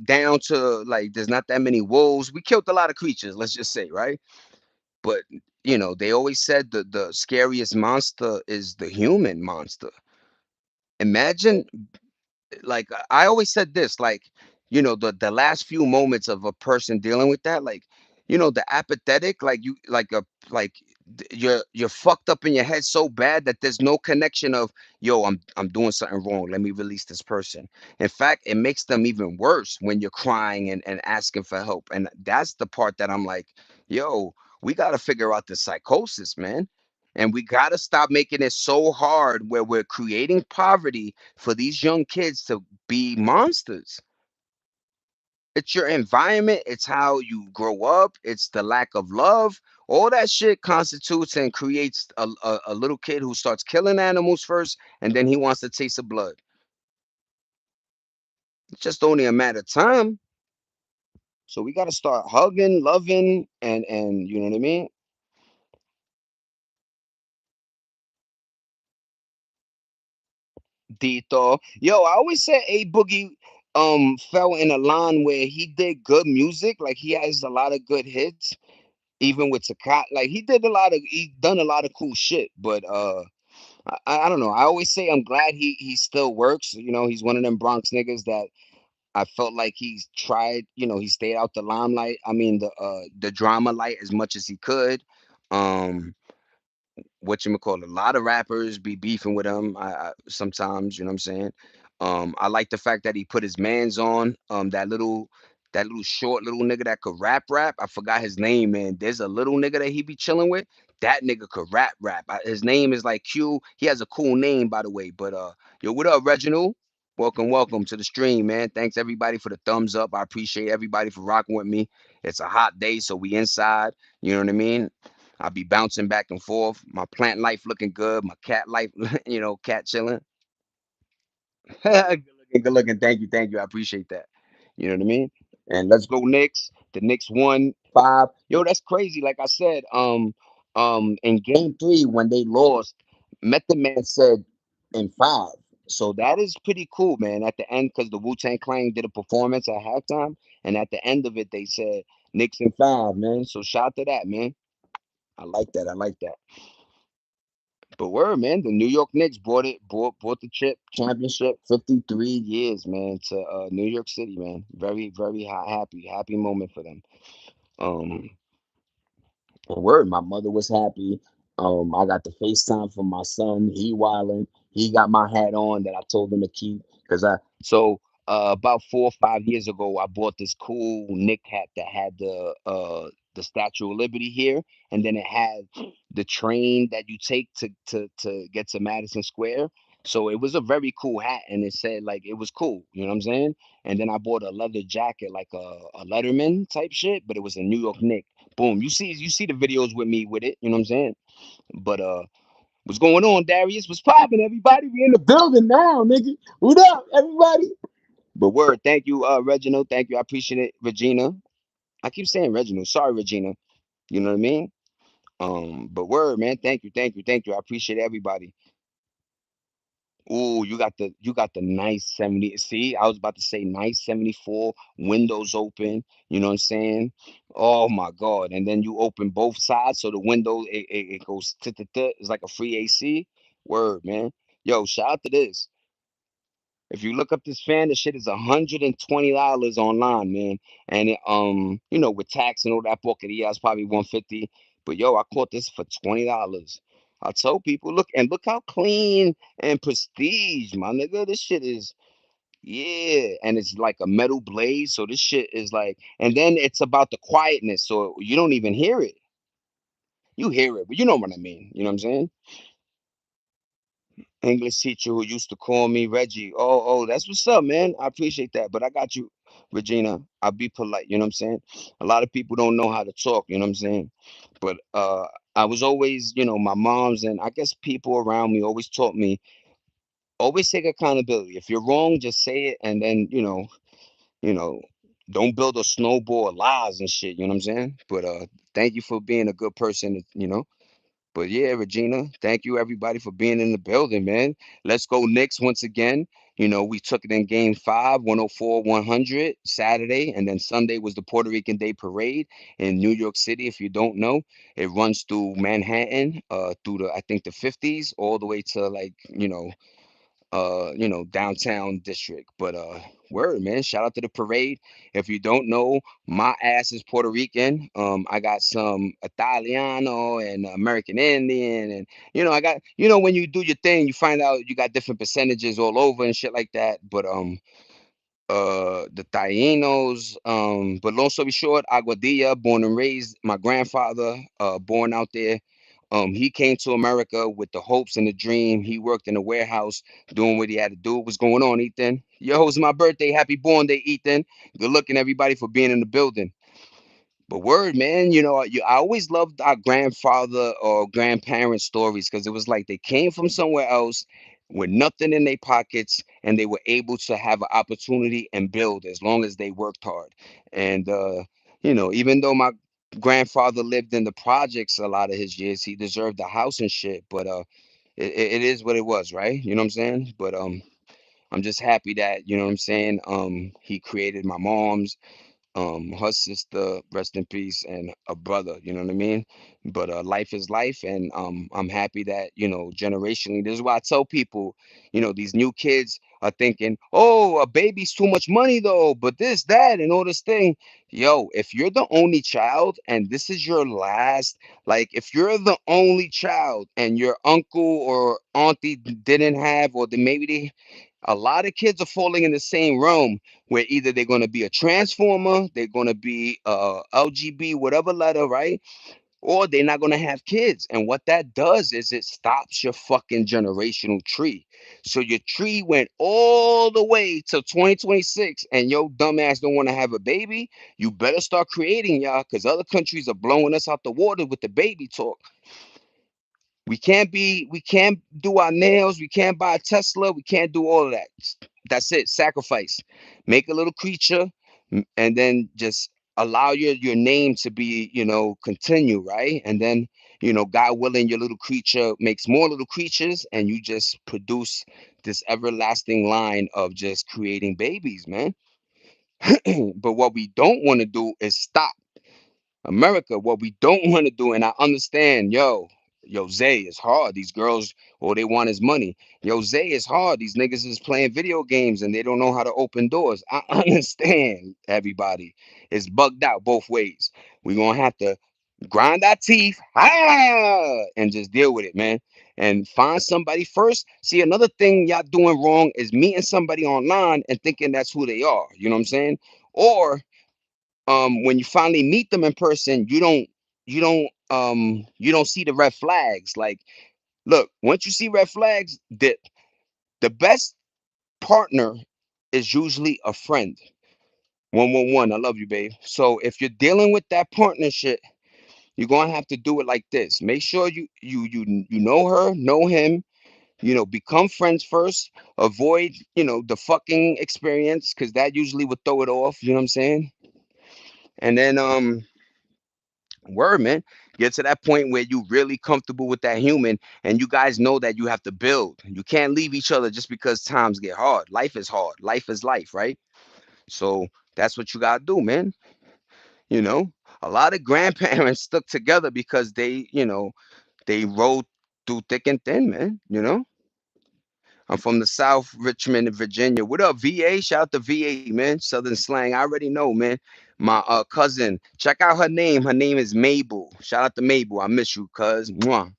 down to like there's not that many wolves. We killed a lot of creatures, let's just say, right? But they always said the scariest monster is the human monster. Imagine, like I always said this, like the last few moments of a person dealing with that, like the apathetic, like you like a like you're fucked up in your head so bad that there's no connection of yo, I'm doing something wrong, let me release this person. In fact, it makes them even worse when you're crying and asking for help, and that's the part that I'm like, yo, we got to figure out the psychosis, man. And we got to stop making it so hard where we're creating poverty for these young kids to be monsters. It's your environment, it's how you grow up, it's the lack of love. All that shit constitutes and creates a little kid who starts killing animals first and then he wants to taste of blood. It's just only a matter of time. So we got to start hugging, loving, and you know what I mean? Dito. Yo, I always said A Boogie fell in a line where he did good music. Like he has a lot of good hits, even with Takat. Like he done a lot of cool shit. But I don't know. I always say I'm glad he still works. He's one of them Bronx niggas that I felt like he's tried. He stayed out the limelight. I mean the drama light as much as he could. Um, what you call a lot of rappers be beefing with him. I sometimes, you know what I'm saying. I like the fact that he put his man's on. That little short little nigga that could rap. I forgot his name, man. There's a little nigga that he be chilling with. That nigga could rap. His name is like Q. He has a cool name, by the way. But yo, what up, Reginald? Welcome to the stream, man. Thanks everybody for the thumbs up. I appreciate everybody for rocking with me. It's a hot day, so we inside. You know what I mean? I'll be bouncing back and forth. My plant life looking good. My cat life, cat chilling. Good looking, good looking. Thank you. I appreciate that. You know what I mean? And let's go Knicks. The Knicks won 5. Yo, that's crazy. Like I said, in game 3 when they lost, Method Man said in 5. So that is pretty cool, man. At the end, because the Wu Tang Clan did a performance at halftime, and at the end of it, they said Knicks in 5, man. So shout to that, man. I like that. I like that. But word, man, the New York Knicks bought the chip championship 53 years, man, to New York City, man. Very, very happy moment for them. Um, but word, my mother was happy. I got the FaceTime from my son. He wilding. He got my hat on that I told him to keep because about 4 or 5 years ago, I bought this cool Nick hat that had the the Statue of Liberty here, and then it had the train that you take to get to Madison Square. So it was a very cool hat, and it said like it was cool. You know what I'm saying? And then I bought a leather jacket, like a Letterman type shit, but it was a New York Knick. Boom. You see the videos with me with it. You know what I'm saying? But what's going on, Darius? What's popping, everybody? We in the building now, nigga. What up, everybody? But word, thank you, Reginald. Thank you. I appreciate it, Regina. I keep saying Reginald. Sorry, Regina. You know what I mean? But word, man. Thank you, thank you, thank you. I appreciate everybody. Ooh, you got the nice 70. See, I was about to say nice 74, windows open. You know what I'm saying? Oh my God. And then you open both sides so the window it goes it's like a free AC. Word, man. Yo, shout out to this. If you look up this fan, the shit is $120 online, man. And with tax and all that porqueria, it's probably 150. But yo, I caught this for $20. I told people, look how clean and prestige, my nigga. This shit is yeah, and it's like a metal blade. So this shit is like, and then it's about the quietness, so you don't even hear it. You hear it, but you know what I mean. You know what I'm saying? English teacher who used to call me Reggie. Oh, that's what's up, man. I appreciate that. But I got you, Regina. I'll be polite, you know what I'm saying? A lot of people don't know how to talk, you know what I'm saying? But I was always, my mom's and I guess people around me always taught me, always take accountability. If you're wrong, just say it and then, you know, don't build a snowball of lies and shit, you know what I'm saying? But thank you for being a good person. But yeah, Regina, thank you everybody for being in the building, man. Let's go Knicks once again. We took it in game five, 104, 100 Saturday, and then Sunday was the Puerto Rican Day Parade in New York City. If you don't know, it runs through Manhattan, through I think the 50s, all the way to like, downtown district. But word, man, shout out to the parade. If you don't know, my ass is Puerto Rican. I got some Italiano and American Indian, and I got when you do your thing, you find out you got different percentages all over and shit like that. But the Tainos, but long story short, Aguadilla, born and raised, my grandfather, born out there. He came to America with the hopes and the dream. He worked in a warehouse doing what he had to do. What's going on, Ethan? Yo, it's my birthday. Happy born day, Ethan. Good looking, everybody, for being in the building. But word, man, I always loved our grandfather or grandparents' stories because it was like they came from somewhere else with nothing in their pockets and they were able to have an opportunity and build as long as they worked hard. And, even though my grandfather lived in the projects a lot of his years, he deserved a house and shit. But it is what it was, right? You know what I'm saying? But I'm just happy that, you know what I'm saying? He created my mom's her sister, rest in peace, and a brother, you know what I mean? But life is life, and I'm happy that, generationally, this is why I tell people, these new kids are thinking, oh, a baby's too much money though, but this, that, and all this thing. Yo, if you're the only child and this is your last, like if you're the only child and your uncle or auntie didn't have, or maybe a lot of kids are falling in the same realm where either they're going to be a transformer, they're going to be LGB, whatever letter, right? Or they're not going to have kids. And what that does is it stops your fucking generational tree. So your tree went all the way to 2026 and your dumbass don't want to have a baby. You better start creating, y'all, because other countries are blowing us out the water with the baby talk. We can't do our nails, we can't buy a Tesla, we can't do all of that. That's it. Sacrifice. Make a little creature and then just allow your name to be, continue, right? And then, God willing, your little creature makes more little creatures and you just produce this everlasting line of just creating babies, man. But what we don't want to do is stop. America, what we don't want to do, and I understand, yo, Zay, it's hard. These girls, all they want is money. Yo, Zay, it's hard. These niggas is playing video games and they don't know how to open doors. I understand, everybody. It's bugged out both ways. We're gonna have to grind our teeth, and just deal with it, man. And find somebody first. See, another thing y'all doing wrong is meeting somebody online and thinking that's who they are. You know what I'm saying? Or when you finally meet them in person, you don't see the red flags. Like, look, once you see red flags, the best partner is usually a friend. 111, I love you, babe. So if you're dealing with that partnership, you're gonna have to do it like this. Make sure you know her, know him, become friends first. Avoid, the fucking experience, because that usually would throw it off, you know what I'm saying? And then word, man, get to that point where you really comfortable with that human, and you guys know that you have to build. You can't leave each other just because times get hard. Life is hard. Life is life, right? So that's what you gotta do, man. You know, a lot of grandparents stuck together because they rode through thick and thin, man. I'm from the South, Richmond, Virginia. What up, VA? Shout out to VA, man. Southern slang. I already know, man. My cousin, check out her name. Her name is Mabel. Shout out to Mabel. I miss you, cuz. Mwah.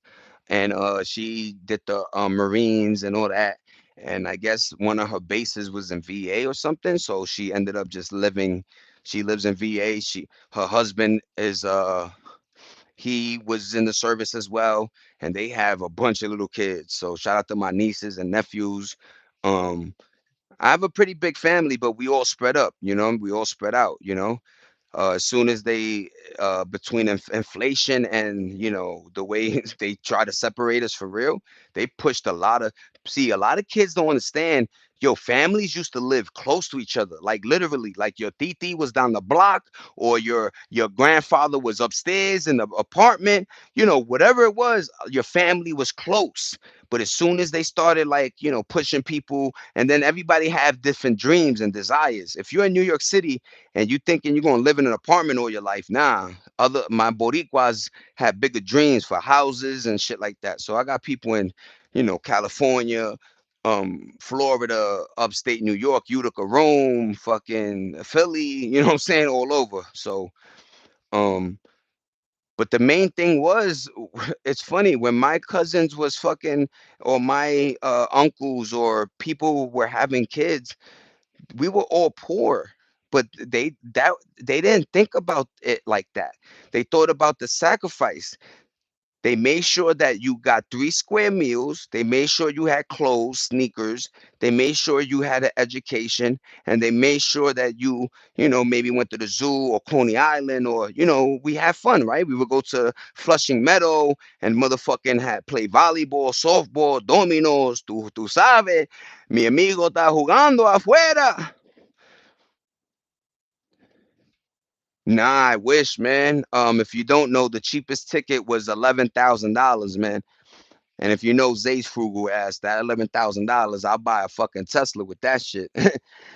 And she did the Marines and all that. And I guess one of her bases was in VA or something. So she ended up just living. She lives in VA. Her husband is he was in the service as well, and they have a bunch of little kids. So shout out to my nieces and nephews. Um, I have a pretty big family, but we all spread up. We all spread out. As soon as they between inflation and the way they try to separate us for real, they pushed a lot of see a lot of kids don't understand. Yo, families used to live close to each other, like literally, like your titi was down the block, or your grandfather was upstairs in the apartment. Whatever it was, your family was close. But as soon as they started, like, pushing people, and then everybody have different dreams and desires. If you're in New York City and you thinking you're gonna live in an apartment all your life, nah. Other my Boricuas have bigger dreams for houses and shit like that. So I got people in, California, Florida, upstate New York, Utica, Rome, fucking Philly, you know what I'm saying, all over. So um but the main thing was, it's funny when my cousins was fucking, or my uncles or people were having kids, we were all poor, but they didn't think about it like that. They thought about the sacrifice. They made sure that you got three square meals. They made sure you had clothes, sneakers. They made sure you had an education, and they made sure that maybe went to the zoo or Coney Island, or we had fun, right? We would go to Flushing Meadow and motherfucking had play volleyball, softball, dominos. Tú sabes, mi amigo está jugando afuera. Nah, I wish, man. If you don't know, the cheapest ticket was $11,000, man. And if you know Zay's frugal ass, that $11,000, I'll buy a fucking Tesla with that shit.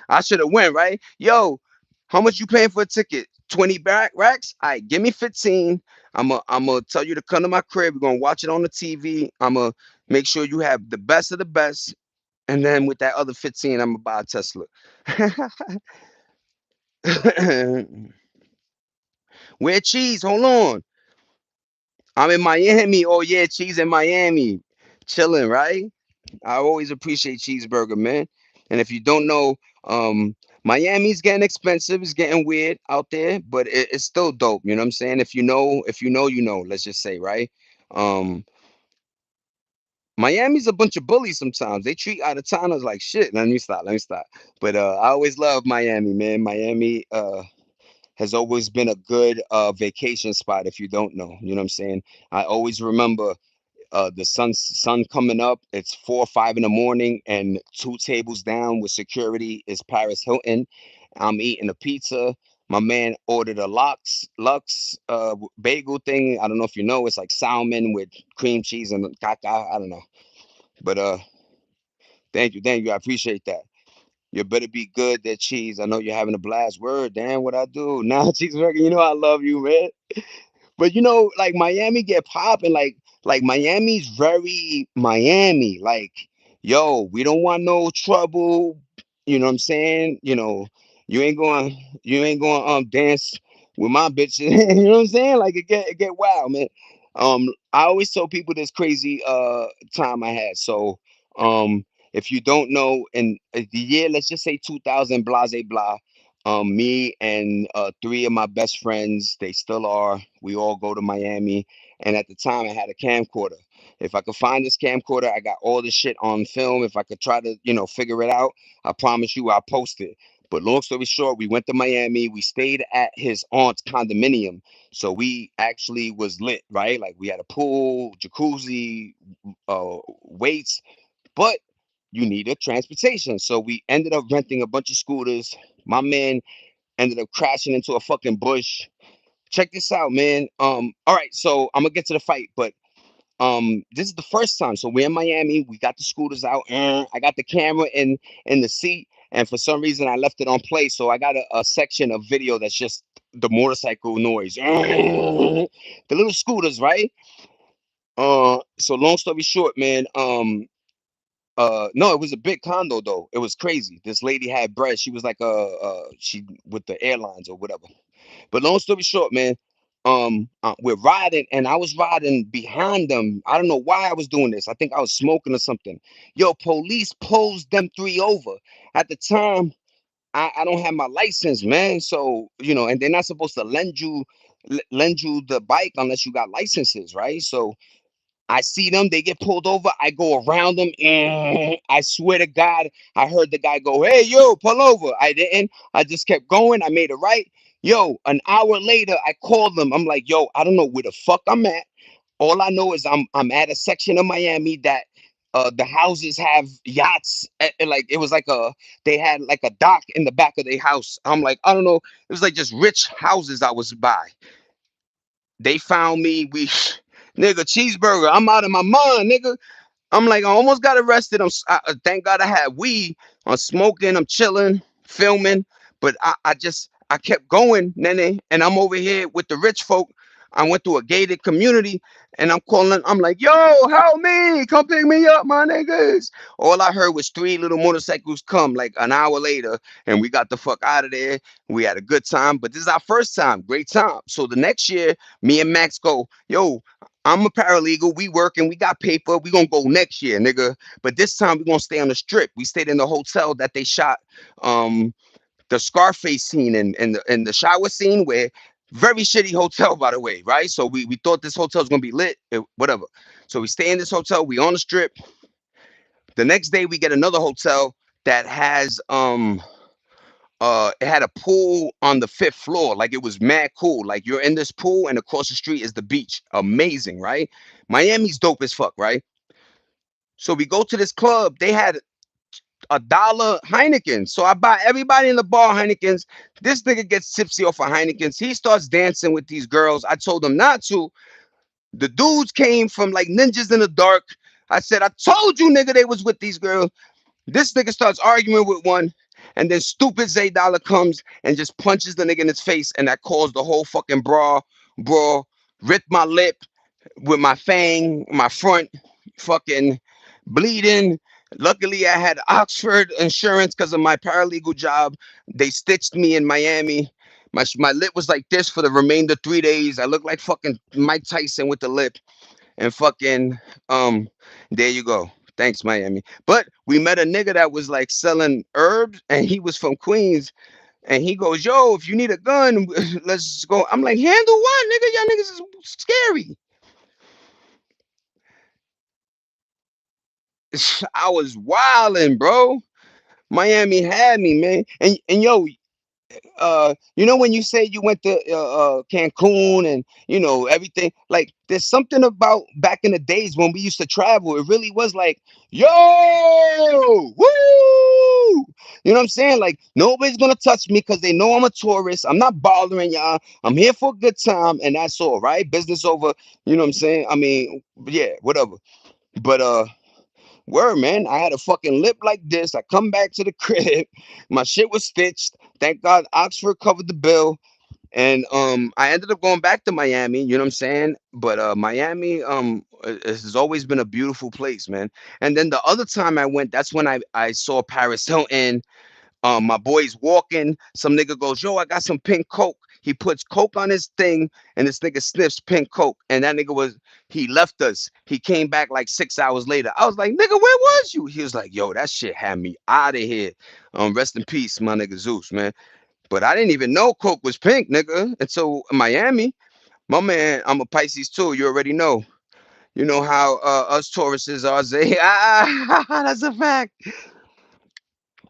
I should have went, right? Yo, how much you paying for a ticket? 20 racks? All right, give me 15. I'm gonna tell you to come to my crib. We're gonna watch it on the TV. I'm gonna make sure you have the best of the best. And then with that other 15, I'm gonna buy a Tesla. Where cheese? Hold on. I'm in Miami. Oh yeah, cheese in Miami. Chilling, right? I always appreciate cheeseburger, man. And if you don't know, Miami's getting expensive. It's getting weird out there, but it's still dope. You know what I'm saying? If you know, you know. Let's just say, right? Um, Miami's a bunch of bullies sometimes. They treat out of towners like shit. Let me stop. Let me stop. But I always love Miami, man. Miami has always been a good vacation spot. If you don't know, you know what I'm saying? I always remember the sun coming up. It's 4 or 5 in the morning, and two tables down with security is Paris Hilton. I'm eating a pizza. My man ordered a Lux bagel thing. I don't know if you know. It's like salmon with cream cheese and caca. I don't know, but thank you. I appreciate that. You better be good, that cheese. I know you're having a blast. Word, damn, what I do now, cheeseburger. You know I love you, man. But like Miami get popping, like Miami's very Miami. Like, yo, we don't want no trouble. You know what I'm saying? You ain't going dance with my bitch. You know what I'm saying? Like it get wild, man. I always tell people this crazy time I had. So if you don't know, in the year, let's just say 2000, blah blah blah. Me and three of my best friends, they still are. We all go to Miami. And at the time, I had a camcorder. If I could find this camcorder, I got all this shit on film. If I could try to, figure it out, I promise you I'll post it. But long story short, we went to Miami. We stayed at his aunt's condominium. So we actually was lit, right? Like we had a pool, jacuzzi, weights, but you needed transportation. So we ended up renting a bunch of scooters. My man ended up crashing into a fucking bush. Check this out, man. All right, so I'm gonna get to the fight, but this is the first time. So we're in Miami. We got the scooters out, and I got the camera in the seat, and for some reason I left it on play. So I got a section of video that's just the motorcycle noise, the little scooters, right? So long story short, man. No, it was a big condo though. It was crazy. This lady had bread. She was like she with the airlines or whatever. But long story short, man, we're riding, and I was riding behind them. I don't know why I was doing this. I think I was smoking or something. Yo, police pulls them three over. At the time, I don't have my license, man. So and they're not supposed to lend you the bike unless you got licenses, right? So I see them, they get pulled over. I go around them, and I swear to God, I heard the guy go, "Hey, yo, pull over." I didn't. I just kept going. I made it right. Yo, an hour later, I called them. I'm like, "Yo, I don't know where the fuck I'm at. All I know is I'm at a section of Miami that the houses have yachts. Like it was like they had like a dock in the back of their house. I'm like, I don't know. It was like just rich houses I was by. They found me. We, nigga, cheeseburger. I'm out of my mind, nigga. I'm like, I almost got arrested. Thank God I had weed. I'm smoking. I'm chilling, filming. But I kept going, nene, and I'm over here with the rich folk. I went to a gated community, and I'm calling. I'm like, yo, help me, come pick me up, my niggas. All I heard was three little motorcycles come like an hour later, and we got the fuck out of there. We had a good time, but this is our first time, great time. So the next year, me and Max go, yo, I'm a paralegal. We working. We got paper. We gonna go next year, nigga. But this time we gonna stay on the strip. We stayed in the hotel that they shot um the Scarface scene and the shower scene where very shitty hotel, by the way, right? So we thought this hotel was gonna be lit, whatever. So we stay in this hotel. We on the strip. The next day we get another hotel that has it had a pool on the fifth floor. Like it was mad cool. Like you're in this pool and across the street is the beach. Amazing, right? Miami's dope as fuck, right? So we go to this club. They had $1 Heineken. So I buy everybody in the bar Heinekens. This nigga gets tipsy off of Heinekens. He starts dancing with these girls. I told him not to. The dudes came from like ninjas in the dark. I said, I told you, nigga, they was with these girls. This nigga starts arguing with one, and then stupid Zay Dollar comes and just punches the nigga in his face, and that caused the whole fucking brawl, ripped my lip with my fang, my front, fucking bleeding. Luckily, I had Oxford insurance because of my paralegal job. They stitched me in Miami. My lip was like this for the remainder 3 days. I looked like fucking Mike Tyson with the lip and fucking there you go. Thanks, Miami. But we met a nigga that was like selling herbs, and he was from Queens. And he goes, "Yo, if you need a gun, let's go." I'm like, "Handle what, nigga? Y'all niggas is scary." I was wilding, bro. Miami had me, man. And yo, when you say you went to Cancun and everything, like there's something about back in the days when we used to travel. It really was like, yo, woo, you know what I'm saying? Like nobody's gonna touch me because they know I'm a tourist. I'm not bothering y'all. I'm here for a good time, and that's all, right? Business over. You know what I'm saying? I mean, yeah, whatever. But word, man, I had a fucking lip like this. I come back to the crib. My shit was stitched. Thank God Oxford covered the bill. And I ended up going back to Miami, you know what I'm saying? But Miami has always been a beautiful place, man. And then the other time I went, that's when I saw Paris Hilton. My boy's walking. Some nigga goes, "Yo, I got some pink coke." He puts coke on his thing, and this nigga sniffs pink coke. And that nigga he left us. He came back like 6 hours later. I was like, "Nigga, where was you?" He was like, "Yo, that shit had me out of here." Rest in peace, my nigga Zeus, man. But I didn't even know Coke was pink, nigga, until Miami. My man, I'm a Pisces too. You already know. You know how us Tauruses are. Say, that's a fact.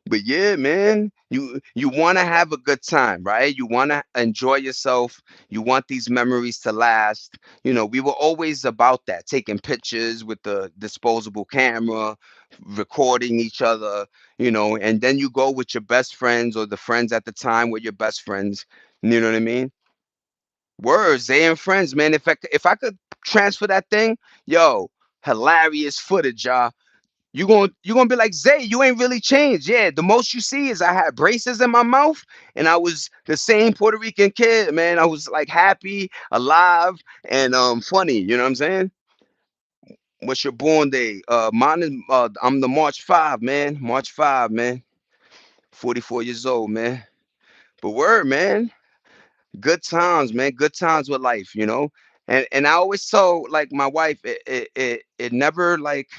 But yeah, man, you want to have a good time, right? You want to enjoy yourself. You want these memories to last. We were always about that, taking pictures with the disposable camera, recording each other, and then you go with your best friends or the friends at the time were your best friends. You know what I mean? Words, they and friends, man. If I could transfer that thing, yo, hilarious footage, y'all. You gonna be like, Zay, you ain't really changed. Yeah, the most you see is I had braces in my mouth and I was the same Puerto Rican kid, man. I was like happy, alive, and funny. You know what I'm saying? What's your born day? Mine is I'm the March 5, man. March 5, man. 44 years old, man. But word, man. Good times, man. Good times with life. And I always told like my wife, it never like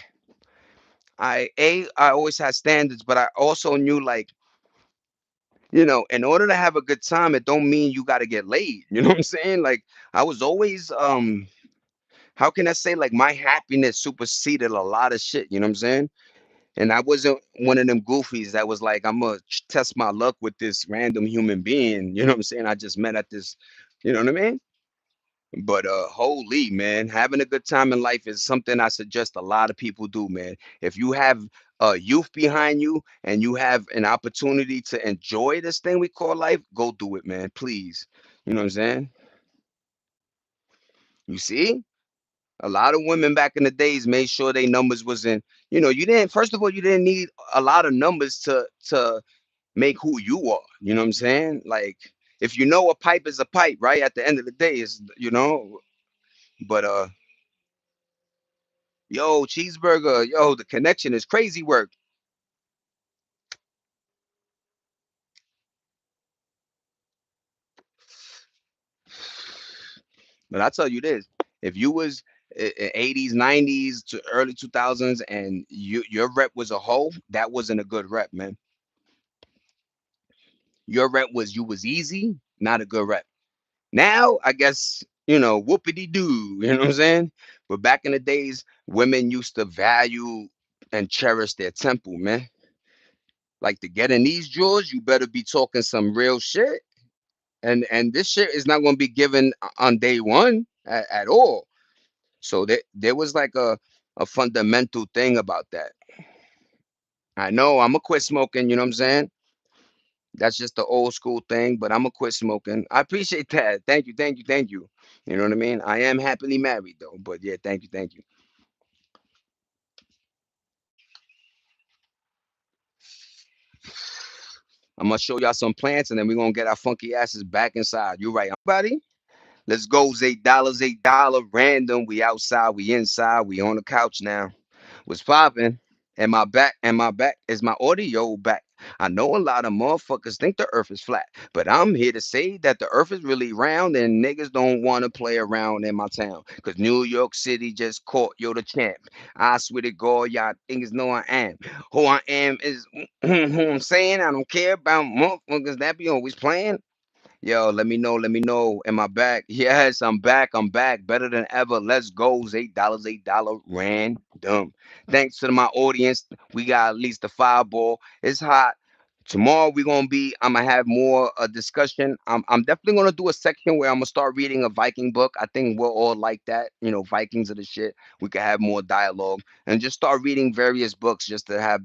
I always had standards, but I also knew like, in order to have a good time, it don't mean you gotta get laid. You know what I'm saying? Like I was always how can I say, like, my happiness superseded a lot of shit, you know what I'm saying? And I wasn't one of them goofies that was like, I'm gonna test my luck with this random human being, you know what I'm saying? I just met at this, you know what I mean? But holy man, having a good time in life is something I suggest a lot of people do, man. If you have youth behind you and you have an opportunity to enjoy this thing we call life, go do it, man. Please. You know what I'm saying? You see? A lot of women back in the days made sure they numbers wasn't, you didn't first of all, you didn't need a lot of numbers to make who you are. You know what I'm saying? Like if you know a pipe is a pipe, right? At the end of the day, but yo, cheeseburger, yo, the connection is crazy work. But I tell you this, if you was 80s, 90s to early 2000s and your rep was a hoe, that wasn't a good rep, man. Your rep was you was easy, not a good rep. Now, I guess, whoopity doo, you know what I'm saying? But back in the days, women used to value and cherish their temple, man. Like to get in these drawers, you better be talking some real shit. And this shit is not going to be given on day one at all. So there was like a fundamental thing about that. I know I'm gonna quit smoking, you know what I'm saying? That's just the old school thing, but I'm gonna quit smoking. I appreciate that. Thank you, thank you, thank you. You know what I mean? I am happily married though, but yeah, thank you, thank you. I'm gonna show y'all some plants and then we're gonna get our funky asses back inside. You right, buddy? Let's go. $8, $8 random. We outside, we inside, we on the couch now. What's popping? And my back is my audio back. I know a lot of motherfuckers think the earth is flat, but I'm here to say that the earth is really round and niggas don't want to play around in my town. Cause New York City just caught yo the champ. I swear to God, y'all niggas know I am. Who I am is who I'm saying. I don't care about motherfuckers that be always playing. Yo, let me know. Am I back? Yes, I'm back. I'm back. Better than ever. Let's go. $8, $8 random. Thanks to my audience. We got at least a fireball. It's hot. Tomorrow I'm gonna have more discussion. I'm definitely gonna do a section where I'm gonna start reading a Viking book. I think we're all like that. Vikings are the shit. We could have more dialogue and just start reading various books just to have,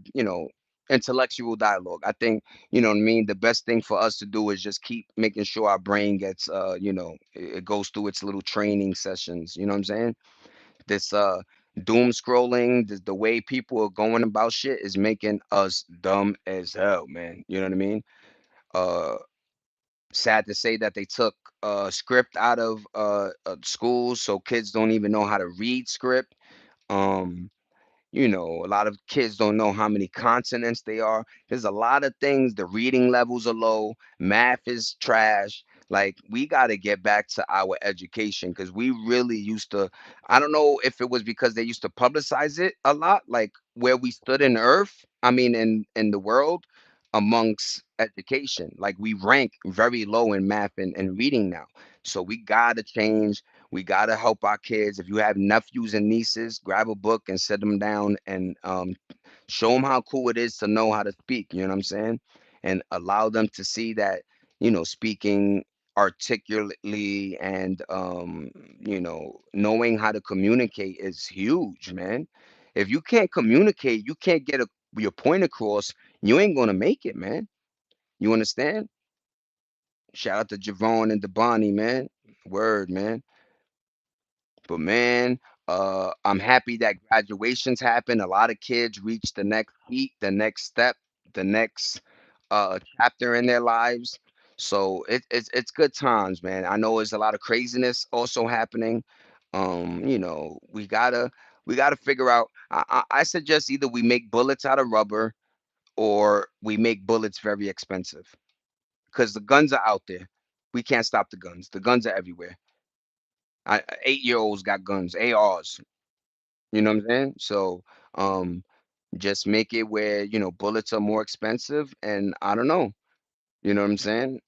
intellectual dialogue. I think, you know what I mean? The best thing for us to do is just keep making sure our brain gets it goes through its little training sessions. You know what I'm saying? This doom scrolling, the way people are going about shit is making us dumb as hell, man. You know what I mean? Uh Sad to say that they took script out of schools, so kids don't even know how to read script. Um a lot of kids don't know how many consonants they are. There's a lot of things. The reading levels are low. Math is trash. Like we got to get back to our education because we really used to. I don't know if it was because they used to publicize it a lot, like where we stood in Earth. I mean, in the world, amongst education. Like we rank very low in math and reading now. So we gotta change. We gotta help our kids. If you have nephews and nieces, grab a book and sit them down and show them how cool it is to know how to speak. You know what I'm saying? And allow them to see that, speaking articulately and knowing how to communicate is huge, man. If you can't communicate, you can't get your point across, you ain't gonna make it, man. You understand? Shout out to Javon and Devani, man. Word, man. But man, I'm happy that graduations happen. A lot of kids reach the next feat, the next step, the next chapter in their lives. So it's good times, man. I know there's a lot of craziness also happening. We gotta figure out. I suggest either we make bullets out of rubber or we make bullets very expensive because the guns are out there. We can't stop the guns. The guns are everywhere. 8-year-olds got guns, ARs. You know what I'm saying? So, um, just make it where, bullets are more expensive and I don't know. You know what I'm saying?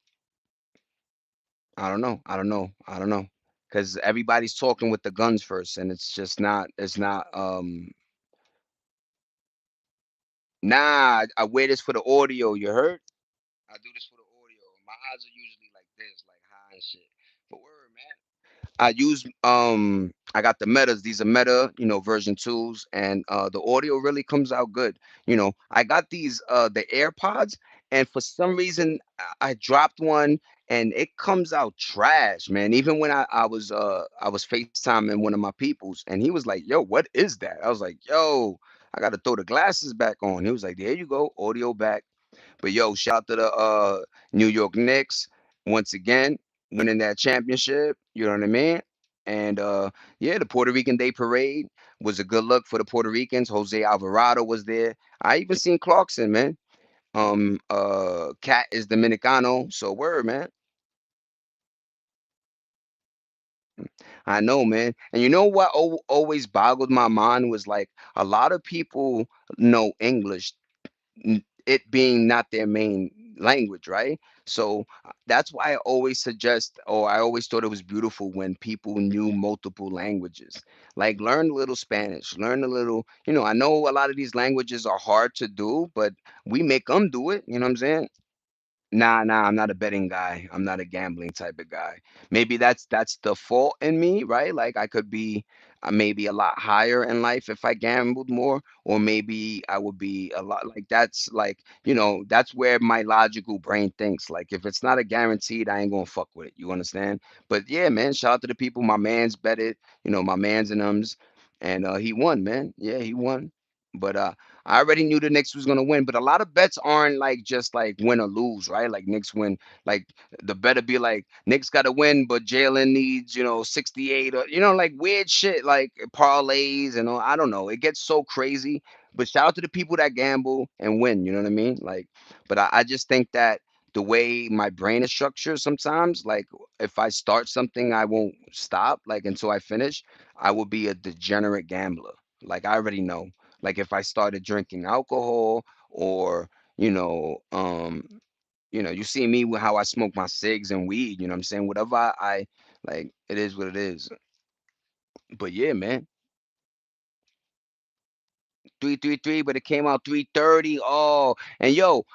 I don't know. I don't know. I don't know. Because everybody's talking with the guns first and it's not. Nah, I wear this for the audio, you heard? I do this for the audio. My eyes are usually like this, like high and shit. But word, man. I got the metas. These are meta, version twos, and the audio really comes out good. I got these the AirPods, and for some reason I dropped one and it comes out trash, man. Even when I was FaceTiming one of my peoples and he was like, "Yo, what is that?" I was like, "Yo, I gotta throw the glasses back on." He was like, "There you go, audio back." But yo, shout to the New York Knicks once again, winning that championship. You know what I mean? And yeah, the Puerto Rican Day Parade was a good look for the Puerto Ricans. Jose Alvarado was there. I even seen Clarkson, man. Cat is Dominicano, so word, man. I know, man. And you know what always boggled my mind was like a lot of people know English, it being not their main language, right? So that's why I always suggest, or I always thought it was beautiful when people knew multiple languages. Like learn a little Spanish, learn a little, I know a lot of these languages are hard to do, but we make them do it. You know what I'm saying? Nah, nah, I'm not a betting guy. I'm not a gambling type of guy. Maybe that's the fault in me, right? Like I could be maybe a lot higher in life if I gambled more, or maybe I would be a lot like that's where my logical brain thinks. Like if it's not a guaranteed, I ain't gonna fuck with it. You understand? But yeah, man, shout out to the people. My man's betted, my man's and ums, and he won, man. Yeah, he won. But I already knew the Knicks was gonna win, but a lot of bets aren't like just like win or lose, right? Like Knicks win, like the better be like Knicks got to win, but Jalen needs 68 or like weird shit like parlays and all. I don't know. It gets so crazy. But shout out to the people that gamble and win. You know what I mean? Like, but I just think that the way my brain is structured sometimes, like if I start something, I won't stop like until I finish. I will be a degenerate gambler. Like I already know. Like if I started drinking alcohol or, you know, um, you see me with how I smoke my cigs and weed, you know what I'm saying? Whatever I like, it is what it is. But yeah, man. 333, but it came out 330. Oh, and yo,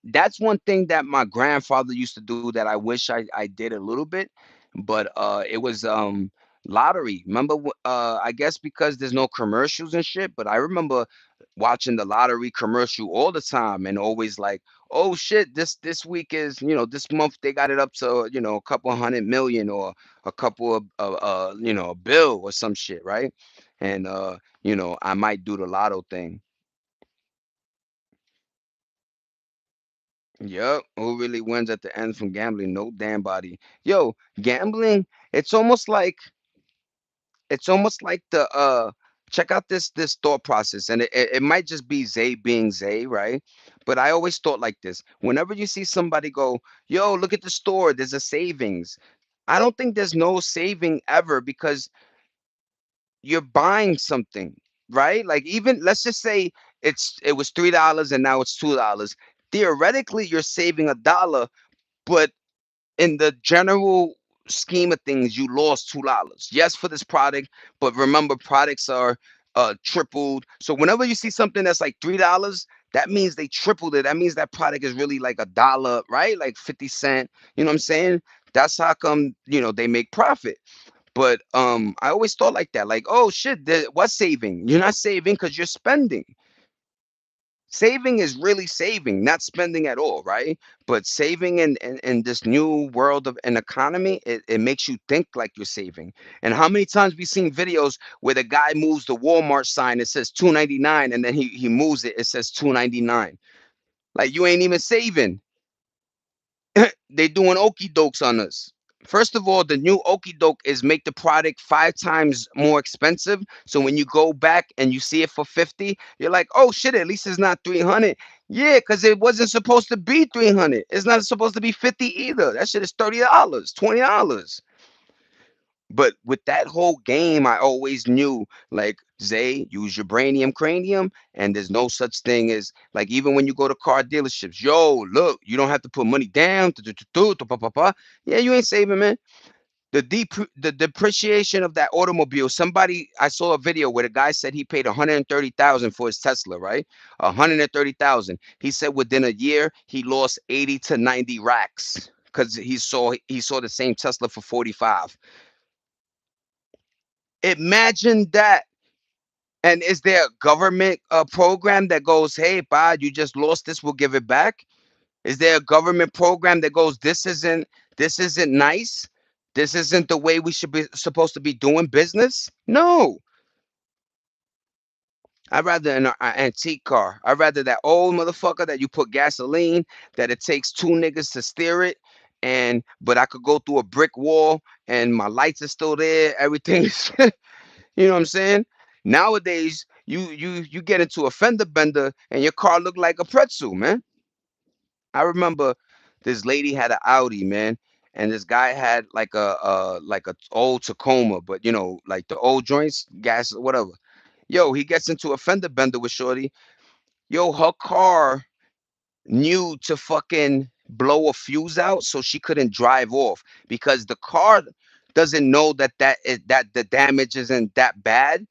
that's one thing that my grandfather used to do that I wish I did a little bit, but it was lottery. Remember, I guess because there's no commercials and shit, but I remember watching the lottery commercial all the time and always like, oh shit, this week is, this month they got it up to, a couple 100 million or a couple of a bill or some shit, right? And I might do the lotto thing. Yep. Who really wins at the end from gambling? No damn body. Yo, gambling, it's almost like the check out this thought process. And it might just be Zay being Zay, right? But I always thought like this. Whenever you see somebody go, yo, look at the store, there's a savings. I don't think there's no saving ever because you're buying something, right? Like even let's just say it was $3 and now it's $2. theoretically you're saving $1, but in the general scheme of things, you lost $2. Yes, for this product, but remember, products are tripled. So whenever you see something that's like $3, that means they tripled it. That means that product is really like $1, right? Like 50 cent. You know what I'm saying? That's how come they make profit. But I always thought like that. Like, oh shit, what's saving? You're not saving because you're spending. Saving is really saving, not spending at all, right? But saving in this new world of an economy, it makes you think like you're saving. And how many times we seen videos where the guy moves the Walmart sign, it says 2.99, and then he moves it, it says 2.99. Like you ain't even saving. They doing okey dokes on us. First of all, the new okey doke is make the product 5 times more expensive. So when you go back and you see it for 50, you're like, oh shit, at least it's not 300. Yeah, because it wasn't supposed to be 300. It's not supposed to be 50 either. That shit is $30, $20. But with that whole game, I always knew, like, Zay, use your brainium cranium, and there's no such thing as, like, even when you go to car dealerships, yo, look, you don't have to put money down. Yeah, you ain't saving, man. The depreciation of that automobile. Somebody, I saw a video where the guy said he paid 130,000 for his Tesla, right? 130,000. He said within a year he lost 80 to 90 racks because he saw the same Tesla for 45. Imagine that. And is there a government program that goes, hey, Bob, you just lost this, we'll give it back? Is there a government program that goes, this isn't nice? This isn't the way we should be supposed to be doing business? No. I'd rather an antique car. I'd rather that old motherfucker that you put gasoline, that it takes two niggas to steer it, and but I could go through a brick wall and my lights are still there. Everything is You know what I'm saying? Nowadays, you get into a fender bender and your car look like a pretzel, man. I remember this lady had an Audi, man, and this guy had like a old Tacoma, but like the old joints, gas, whatever. Yo, he gets into a fender bender with Shorty. Yo, her car knew to fucking blow a fuse out so she couldn't drive off because the car doesn't know that the damage isn't that bad.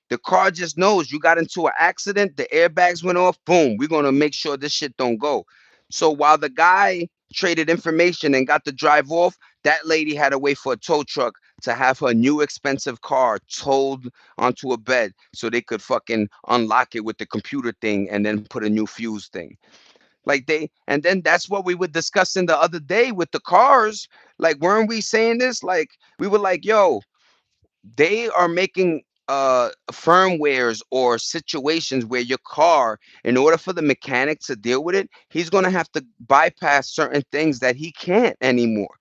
The car just knows you got into an accident, the airbags went off, boom, we're gonna make sure this shit don't go. So while the guy traded information and got the drive off, that lady had to wait for a tow truck to have her new expensive car towed onto a bed so they could fucking unlock it with the computer thing and then put a new fuse thing. And then that's what we were discussing the other day with the cars. Like, weren't we saying this? Like, we were like, yo, they are making firmwares or situations where your car, in order for the mechanic to deal with it, he's going to have to bypass certain things that he can't anymore.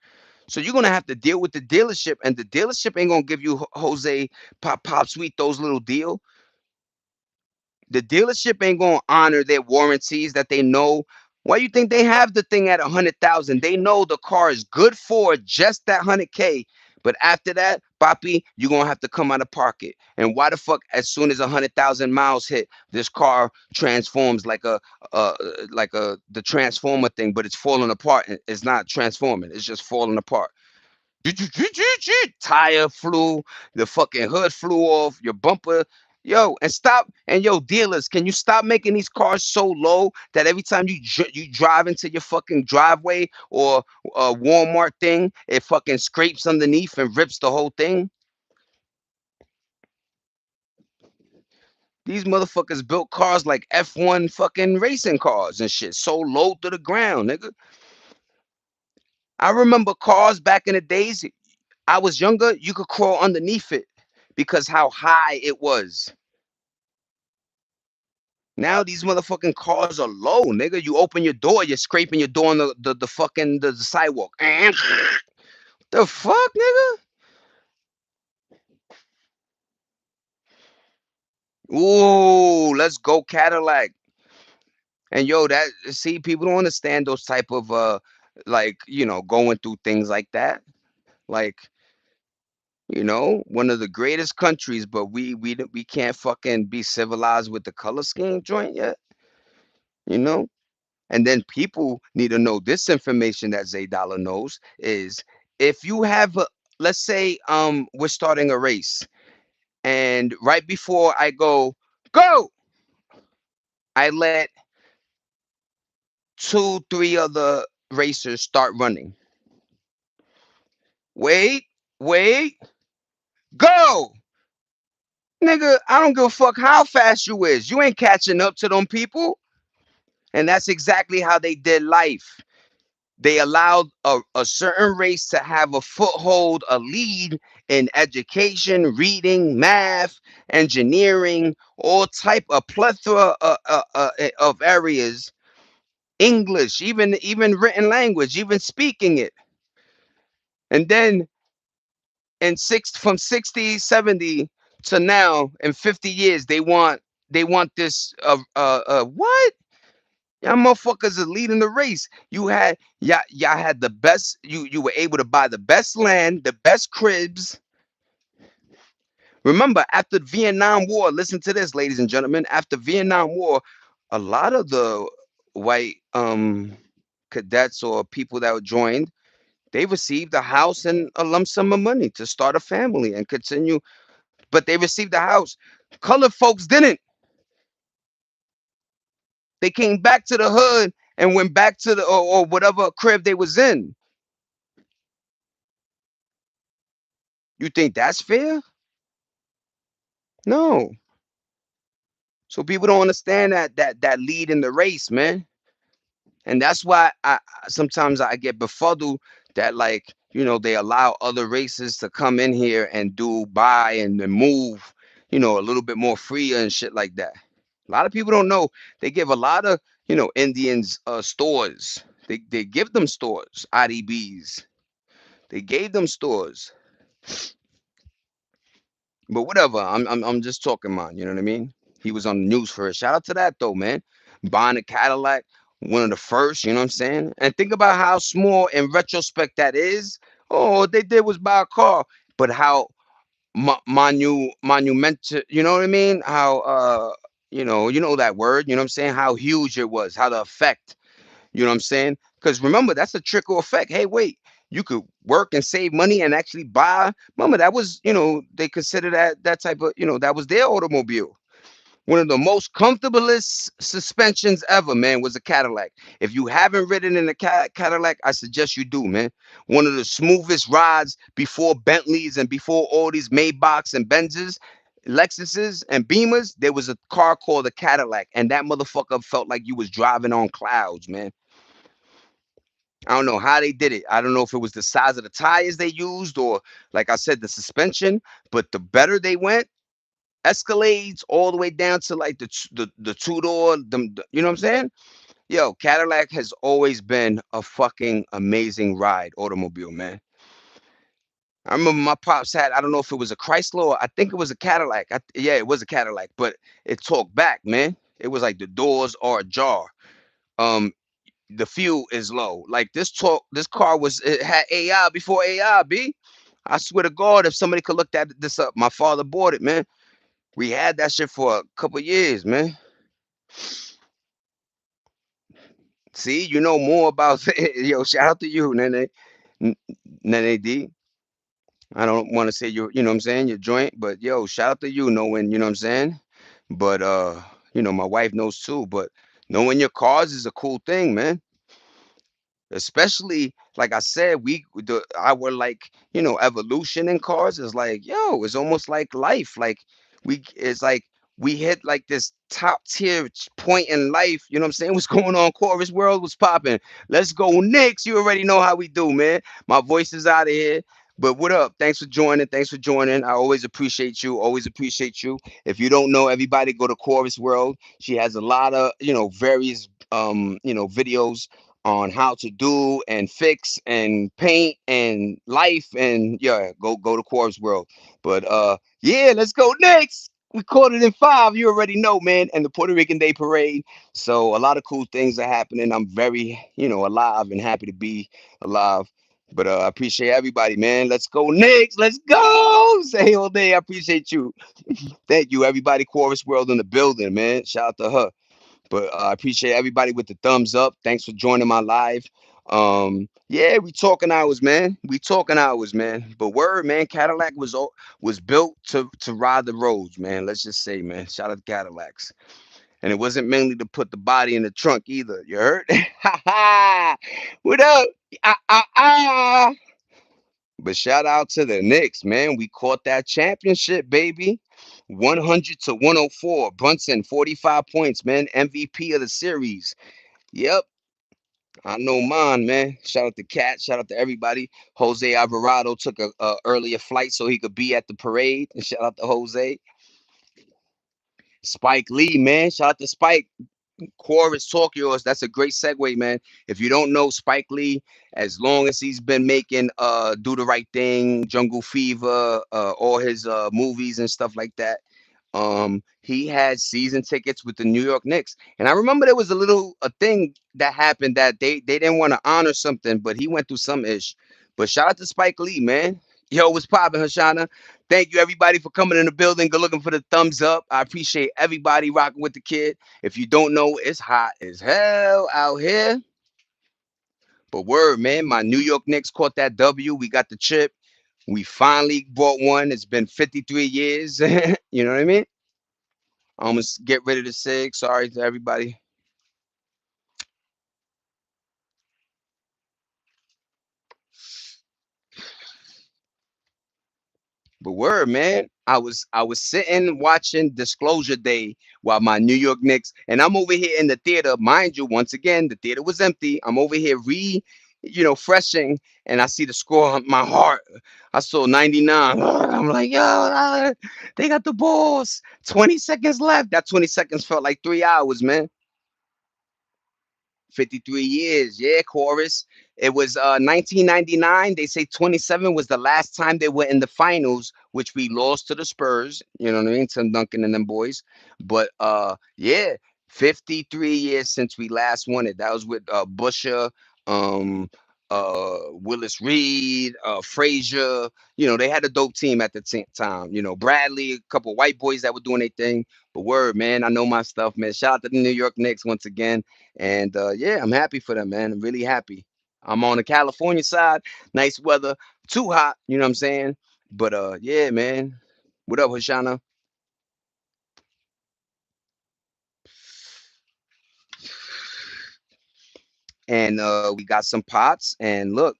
So you're going to have to deal with the dealership, and the dealership ain't going to give you Jose Pop Sweet those little deal. The dealership ain't gonna honor their warranties that they know. Why you think they have the thing at 100,000? They know the car is good for just that 100K. But after that, Papi, you're gonna have to come out of pocket. And why the fuck, as soon as 100,000 miles hit, this car transforms uh like the transformer thing, but it's falling apart. It's not transforming. It's just falling apart. Tire flew, the fucking hood flew off, your bumper. Yo, and stop. And yo, dealers, can you stop making these cars so low that every time you drive into your fucking driveway or a Walmart thing, it fucking scrapes underneath and rips the whole thing? These motherfuckers built cars like F1 fucking racing cars and shit, so low to the ground, nigga. I remember cars back in the days. I was younger, you could crawl underneath it because how high it was. Now these motherfucking cars are low, nigga. You open your door, you're scraping your door on the fucking the sidewalk. And the fuck, nigga? Ooh, let's go Cadillac. And yo, that see, people don't understand those type of like, going through things like that. Like, one of the greatest countries, but we can't fucking be civilized with the color scheme joint yet, you know? And then people need to know this information that Zay Dollar knows is, if you have a, let's say we're starting a race, and right before I go, I let two, three other racers start running. Wait, wait, go. Nigga, I don't give a fuck how fast you is. You ain't catching up to them people. And that's exactly how they did life. They allowed a certain race to have a foothold, a lead in education, reading, math, engineering, all type of plethora of areas. English, even written language, even speaking it. And then from 60, 70 to now in 50 years, they want this what? Y'all motherfuckers are leading the race. Y'all had the best. You were able to buy the best land, the best cribs. Remember, after the Vietnam War, listen to this, ladies and gentlemen. After Vietnam War, a lot of the white cadets or people that joined, they received a house and a lump sum of money to start a family and continue. But they received a house. Colored folks didn't. They came back to the hood and went back to the or whatever crib they was in. You think that's fair? No. So people don't understand that lead in the race, man. And that's why sometimes I get befuddled that, like, they allow other races to come in here and do buy and move, a little bit more freer and shit like that. A lot of people don't know they give a lot of Indians stores. They give them stores, IDBs. They gave them stores. But whatever, I'm just talking, man. You know what I mean? He was on the news for it. Shout out to that though, man. Buying a Cadillac, one of the first. You know what I'm saying? And think about how small in retrospect that is. Oh, what they did was buy a car, but how monumental. You know what I mean? How you know that word. You know what I'm saying? How huge it was. How the effect. You know what I'm saying? Because remember, that's a trickle effect. Hey, wait, you could work and save money and actually buy. Remember, that was, they consider that type of, that was their automobile. One of the most comfortablest suspensions ever, man, was a Cadillac. If you haven't ridden in a Cadillac, I suggest you do, man. One of the smoothest rides before Bentleys and before all these Maybachs and Benzes, Lexuses and Beamers. There was a car called a Cadillac, and that motherfucker felt like you was driving on clouds, man. I don't know how they did it. I don't know if it was the size of the tires they used or, like I said, the suspension. But the better they went, Escalades all the way down to like the two door. You know what I'm saying? Yo, Cadillac has always been a fucking amazing ride automobile, man. I remember my pops had, I don't know if it was a Chrysler or I think it was a Cadillac. Yeah, it was a Cadillac, but it talked back, man. It was like the doors are ajar. Um, the fuel is low. Like this car it had AI before AI, B. I swear to God, if somebody could look this up, my father bought it, man. We had that shit for a couple years, man. See, you know more about yo. Shout out to you, Nene, N- Nene D. I don't want to say you know what I'm saying, your joint, but yo, shout out to you, knowing, you know what I'm saying. But my wife knows too. But knowing your cars is a cool thing, man. Especially like I said, our like evolution in cars is like, yo, it's almost like life. Like it's like we hit like this top tier point in life. You know what I'm saying? What's going on? Chorus World was popping. Let's go Knicks. You already know how we do, man. My voice is out of here. But what up? Thanks for joining. Thanks for joining. I always appreciate you. Always appreciate you. If you don't know, everybody go to Chorus World. She has a lot of, various videos on how to do and fix and paint and life, and yeah, go to Quartz World. But yeah, let's go next. We caught it in 5. You already know, man. And the Puerto Rican Day Parade. So a lot of cool things are happening. I'm very, alive and happy to be alive. But I appreciate everybody, man. Let's go next. Let's go. Say all day. I appreciate you. Thank you, everybody. Chorus World in the building, man. Shout out to her. But I appreciate everybody with the thumbs up. Thanks for joining my live. Yeah, we talking hours, man. We talking hours, man. But word, man, Cadillac was built to ride the roads, man. Let's just say, man. Shout out to Cadillacs. And it wasn't mainly to put the body in the trunk either. You heard? Ha ha! What up? Ah, ah, ah. But shout out to the Knicks, man. We caught that championship, baby. 100 to 104. Brunson, 45 points, man. MVP of the series. Yep. I know mine, man. Shout out to Cat. Shout out to everybody. Jose Alvarado took a earlier flight so he could be at the parade. And shout out to Jose. Spike Lee, man. Shout out to Spike. Chorus Talk Yours. That's a great segue, man. If you don't know Spike Lee, as long as he's been making Do the Right Thing, Jungle Fever, all his movies and stuff like that. He had season tickets with the New York Knicks. And I remember there was a thing that happened that they didn't want to honor something, but he went through some ish. But shout out to Spike Lee, man. Yo, what's poppin', Hashana? Thank you everybody for coming in the building. Good looking for the thumbs up. I appreciate everybody rocking with the kid. If you don't know, it's hot as hell out here. But word, man, my New York Knicks caught that W. We got the chip. We finally bought one. It's been 53 years. You know what I mean? I'm gonna get rid of the SIG. Sorry to everybody. But word, man, I was sitting watching Disclosure Day while my New York Knicks, and I'm over here in the theater, mind you. Once again, the theater was empty. I'm over here freshing, and I see the score on my heart. I saw 99. I'm like, yo, they got the balls. 20 seconds left. That 20 seconds felt like 3 hours, man. 53 years. Yeah, chorus. It was 1999. They say 27 was the last time they were in the finals, which we lost to the Spurs. You know what I mean? Tim Duncan and them boys. But yeah, 53 years since we last won it. That was with Busher, um, Willis Reed, Frazier. They had a dope team at the time. Bradley, a couple white boys that were doing their thing. But word, man, I know my stuff, man. Shout out to the New York Knicks once again. And yeah, I'm happy for them, man. I'm really happy. I'm on the California side. Nice weather. Too hot, you know what I'm saying? But yeah, man. What up, Hashana? And we got some pots. And look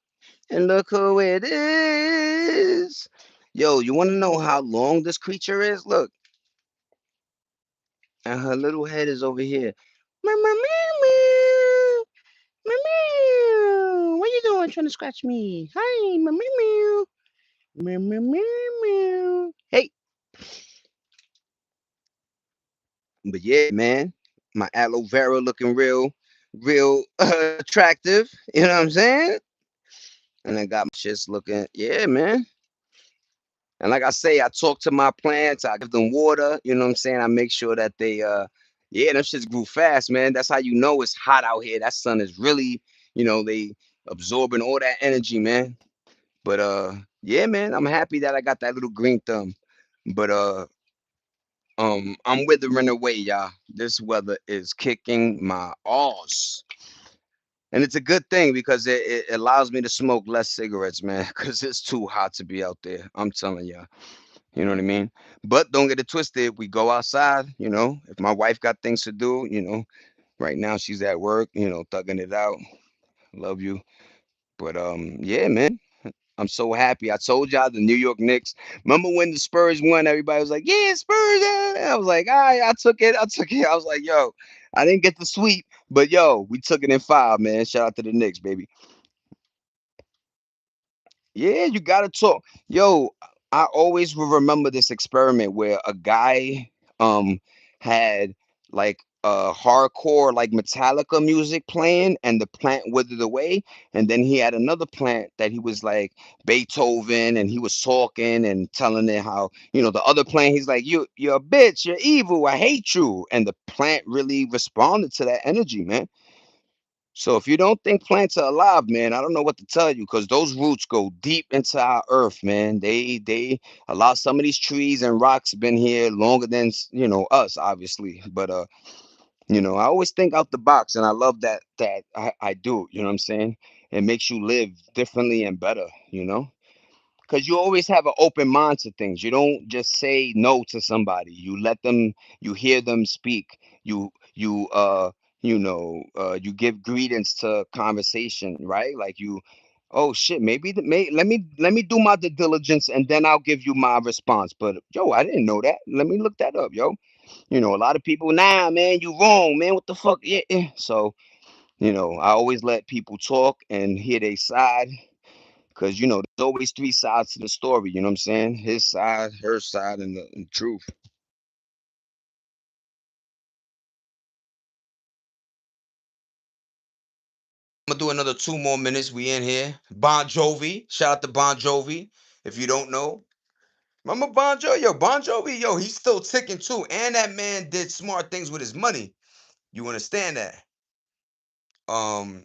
who it is. Yo, you want to know how long this creature is? Look, and her little head is over here. Meow, meow, meow, meow. Meow, meow. What you doing trying to scratch me? Hi, meow, meow, meow. Meow, meow, meow, meow. Hey, but yeah, man, my aloe vera looking real attractive. You know what I'm saying? And I got my shits looking, yeah, man. And like I say, I talk to my plants. I give them water. You know what I'm saying? I make sure that yeah, them shits grew fast, man. That's how you know it's hot out here. That sun is really, they absorbing all that energy, man. But yeah, man, I'm happy that I got that little green thumb. But I'm withering away, y'all. This weather is kicking my ass. And it's a good thing because it allows me to smoke less cigarettes, man, because it's too hot to be out there. I'm telling y'all. You know what I mean? But don't get it twisted. We go outside, If my wife got things to do, right now she's at work, thugging it out. Love you. But yeah, man. I'm so happy. I told y'all the New York Knicks. Remember when the Spurs won? Everybody was like, "Yeah, Spurs!" I was like, "All right, I took it. I took it." I was like, "Yo, I didn't get the sweep, but yo, we took it in five, man. Shout out to the Knicks, baby." Yeah, you gotta talk. Yo, I always will remember this experiment where a guy had like hardcore like Metallica music playing and the plant withered away. And then he had another plant that he was like Beethoven and he was talking and telling it how, the other plant, he's like, you're a bitch, you're evil, I hate you. And the plant really responded to that energy, man. So if you don't think plants are alive, man, I don't know what to tell you because those roots go deep into our earth, man. They a lot some of these trees and rocks been here longer than us, obviously. But I always think out the box, and I love that I do. You know what I'm saying? It makes you live differently and better. Because you always have an open mind to things. You don't just say no to somebody. You let them. You hear them speak. You give credence to conversation, right? Like you. Oh shit, maybe let me do my due diligence and then I'll give you my response. But yo, I didn't know that. Let me look that up, yo. A lot of people, nah, man, you wrong, man. What the fuck? Yeah, yeah. So, I always let people talk and hear their side because, there's always three sides to the story. You know what I'm saying? His side, her side, and the truth. I'm gonna do another 2 more minutes. We in here. Bon Jovi. Shout out to Bon Jovi. If you don't know, remember Bon Jovi? Yo, Bon Jovi, yo, he's still ticking too. And that man did smart things with his money. You understand that? Um,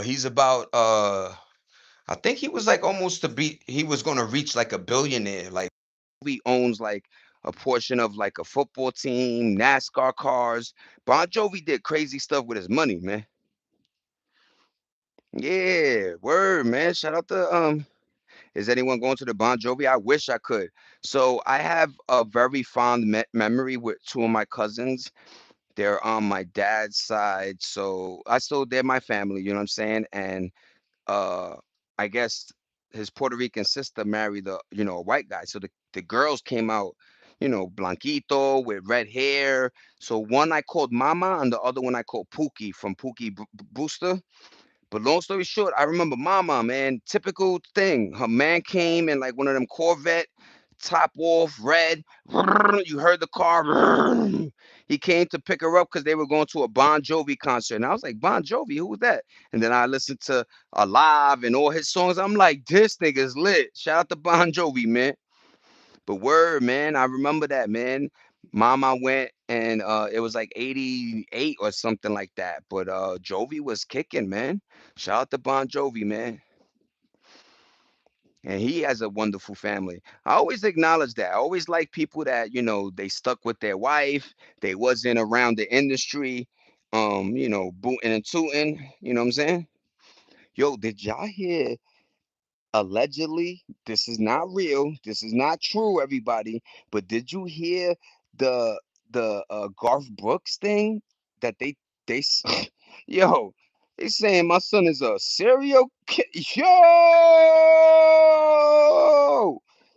he's about I think he was like almost to be he was gonna reach like a billionaire. Like he owns like a portion of like a football team, NASCAR cars. Bon Jovi did crazy stuff with his money, man. Yeah, word, man. Shout out to is anyone going to the Bon Jovi? I wish I could. So I have a very fond memory with two of my cousins. They're on my dad's side, so they're my family. You know what I'm saying? And uh I guess his Puerto Rican sister married a white guy. So the girls came out, blanquito with red hair. So one I called Mama and the other one I called Pookie from Pookie Booster. But long story short, I remember Mama, man, typical thing. Her man came in like one of them Corvette, top off, red. You heard the car. He came to pick her up because they were going to a Bon Jovi concert. And I was like, Bon Jovi, who was that? And then I listened to Alive and all his songs. I'm like, this nigga's lit. Shout out to Bon Jovi, man. But word, man, I remember that, man. Mama went and it was like 88 or something like that. But Jovi was kicking, man. Shout out to Bon Jovi, man. And he has a wonderful family. I always acknowledge that. I always like people that, they stuck with their wife. They wasn't around the industry, booting and tooting. You know what I'm saying? Yo, did y'all hear allegedly, this is not real, this is not true, everybody, but did you hear the Garth Brooks thing that yo, they saying my son is a serial yo,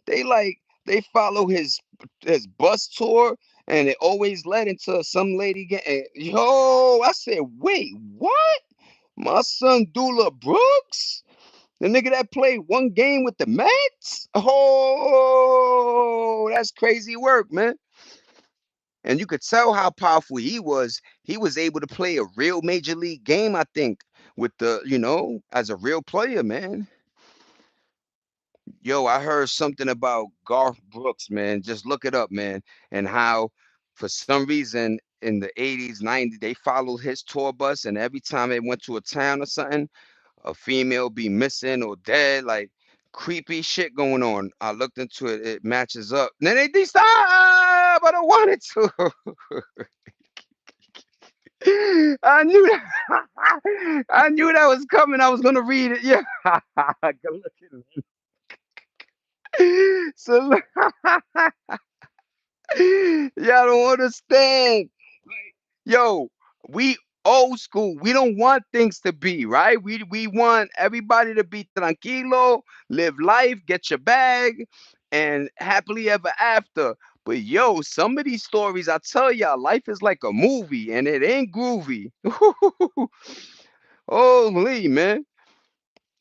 they like they follow his bus tour, and it always led into some lady getting yo. I said, wait, what? My son Dula Brooks, the nigga that played one game with the Mets? Oh, that's crazy work, man. And you could tell how powerful he was. He was able to play a real major league game, I think, with as a real player, man. Yo, I heard something about Garth Brooks, man. Just look it up, man. And how, for some reason, in the 80s, 90s, they followed his tour bus, and every time they went to a town or something, a female be missing or dead, like creepy shit going on. I looked into it, it matches up. Then they stop, I don't want it to. I knew that. I knew that was coming. I was gonna read it. Yeah. Go look at it. So y'all don't understand. Yo, we old school. We don't want things to be right. We want everybody to be tranquilo, live life, get your bag, and happily ever after. But yo, some of these stories, I tell y'all, life is like a movie, and it ain't groovy. Holy man.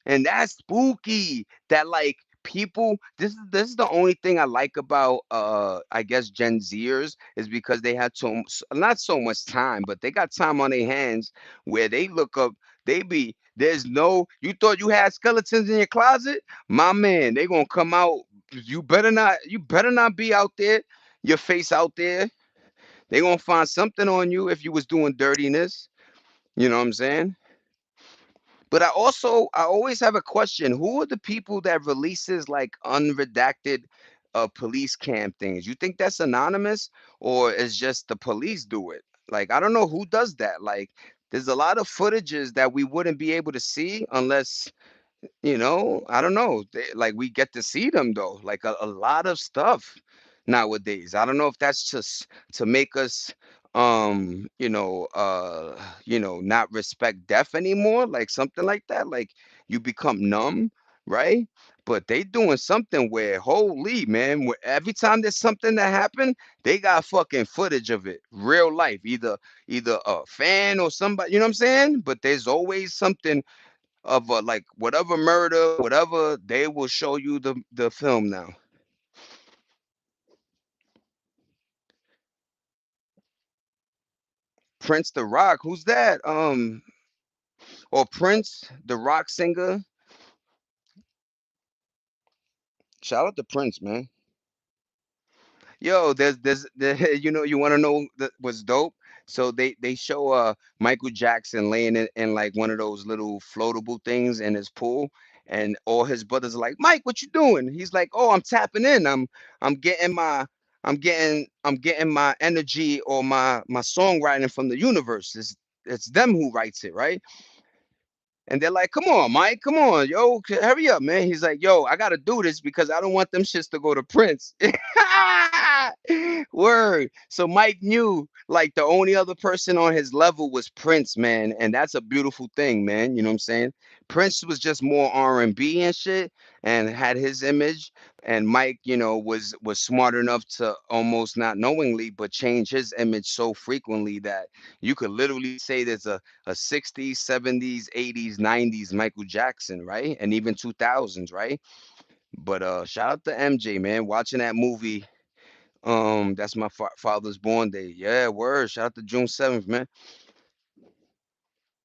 And that's spooky. That like people, this is the only thing I like about I guess Gen Zers is because they had not so much time, but they got time on their hands where they look up, there's no, you thought you had skeletons in your closet? My man, they gonna come out. You better not be out there, your face out there. They gonna find something on you if you was doing dirtiness. You know what I'm saying? But I always have a question. Who are the people that releases like unredacted police cam things? You think that's anonymous or is just the police do it? Like, I don't know who does that. Like, there's a lot of footages that we wouldn't be able to see unless, I don't know. Like, we get to see them though. Like a lot of stuff nowadays. I don't know if that's just to make us not respect death anymore, like something like that. Like, you become numb, right? But they doing something where, holy man, where every time there's something that happened, they got fucking footage of it, real life, either a fan or somebody, you know what I'm saying? But there's always something of like whatever murder, whatever, they will show you the film now. Prince the Rock, who's that? Or Prince the Rock singer. Shout out to Prince, man. Yo, you know, you want to know what's dope? So they show Michael Jackson laying in like one of those little floatable things in his pool, and all his brothers are like, Mike, what you doing? He's like, oh, I'm tapping in. I'm getting my I'm getting my energy or my songwriting from the universe. It's them who writes it, right? And they're like, "Come on, Mike, come on, yo, hurry up, man." He's like, "Yo, I gotta do this because I don't want them shits to go to Prince." Word. So Mike knew like the only other person on his level was Prince, man, and that's a beautiful thing, man. You know what I'm saying? Prince was just more R&B and shit, and had his image, and Mike, was smart enough to almost not knowingly, but change his image so frequently that you could literally say there's a 60s, 70s, 80s, 90s Michael Jackson, right? And even 2000s, right? But shout out to MJ, man. Watching that movie, that's my father's born day. Yeah, word. Shout out to June 7th, man.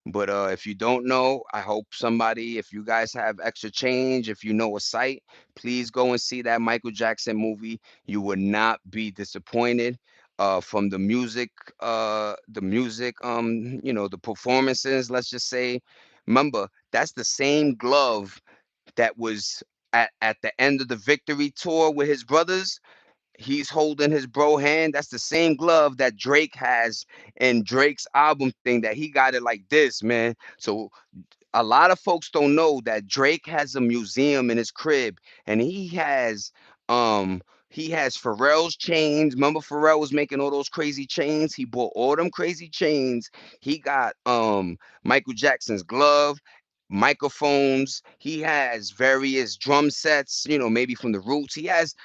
But if you don't know, I hope somebody, if you guys have extra change, if you know a site, please go and see that Michael Jackson movie. You would not be disappointed. From the performances, let's just say. Remember, that's the same glove that was at the end of the Victory tour with his brothers. He's holding his bro hand. That's the same glove that Drake has in Drake's album thing that he got it like this, man. So a lot of folks don't know that Drake has a museum in his crib, and um he has Pharrell's chains. Remember Pharrell was making all those crazy chains? He bought all them crazy chains. He got Michael Jackson's glove, microphones. He has various drum sets, maybe from the Roots. He has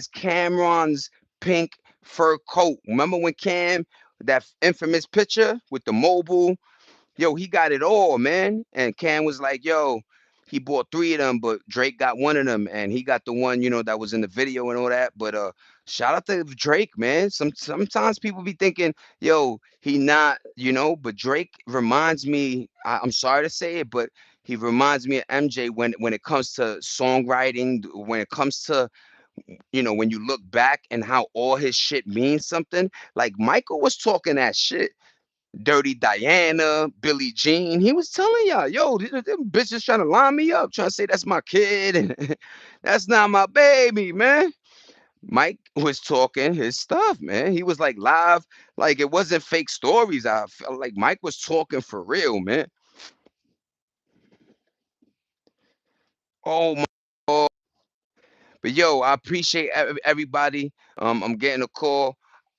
Cameron's pink fur coat. Remember when Cam, that infamous picture with the mobile? Yo, he got it all, man. And Cam was like, yo, he bought three of them, but Drake got one of them, and he got the one, that was in the video and all that. But shout out to Drake, man. Sometimes people be thinking, yo, he not, but Drake reminds me. I'm sorry to say it, but he reminds me of MJ when it comes to songwriting, when it comes to when you look back and how all his shit means something. Like Michael was talking that shit. Dirty Diana, Billie Jean. He was telling y'all, yo, them bitches trying to line me up, trying to say that's my kid, and that's not my baby, man. Mike was talking his stuff, man. He was like live, like it wasn't fake stories. I felt like Mike was talking for real, man. Oh my God. But yo, I appreciate everybody. I'm getting a call.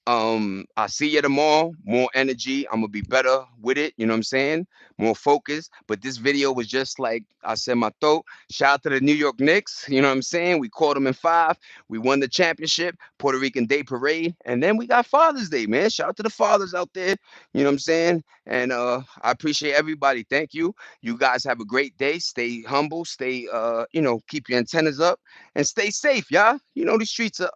I see you tomorrow. More energy. I'm gonna be better with it. You know what I'm saying? More focus. But this video was just like I said, my throat. Shout out to the New York Knicks. You know what I'm saying? We caught them in 5. We won the championship. Puerto Rican Day Parade, and then we got Father's Day, man. Shout out to the fathers out there. You know what I'm saying? And I appreciate everybody. Thank you. You guys have a great day. Stay humble. Stay keep your antennas up and stay safe, y'all. You know these streets are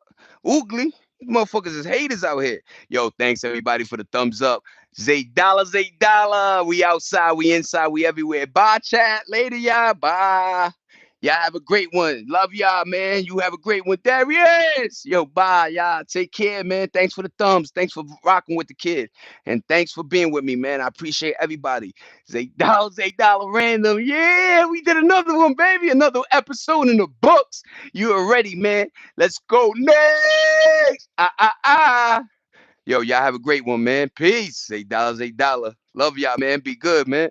oogly. These motherfuckers is haters out here. Yo, thanks everybody for the thumbs up. Zay dollar, Zay dollar. We outside, we inside, we everywhere. Bye, chat. Later, y'all. Bye. Y'all have a great one. Love y'all, man. You have a great one. There he is. Yo, bye, y'all. Take care, man. Thanks for the thumbs. Thanks for rocking with the kid. And thanks for being with me, man. I appreciate everybody. Zay dollar random. Yeah, we did another one, baby. Another episode in the books. You already, man. Let's go next. Ah, ah, ah. Yo, y'all have a great one, man. Peace. $8, $8. Love y'all, man. Be good, man.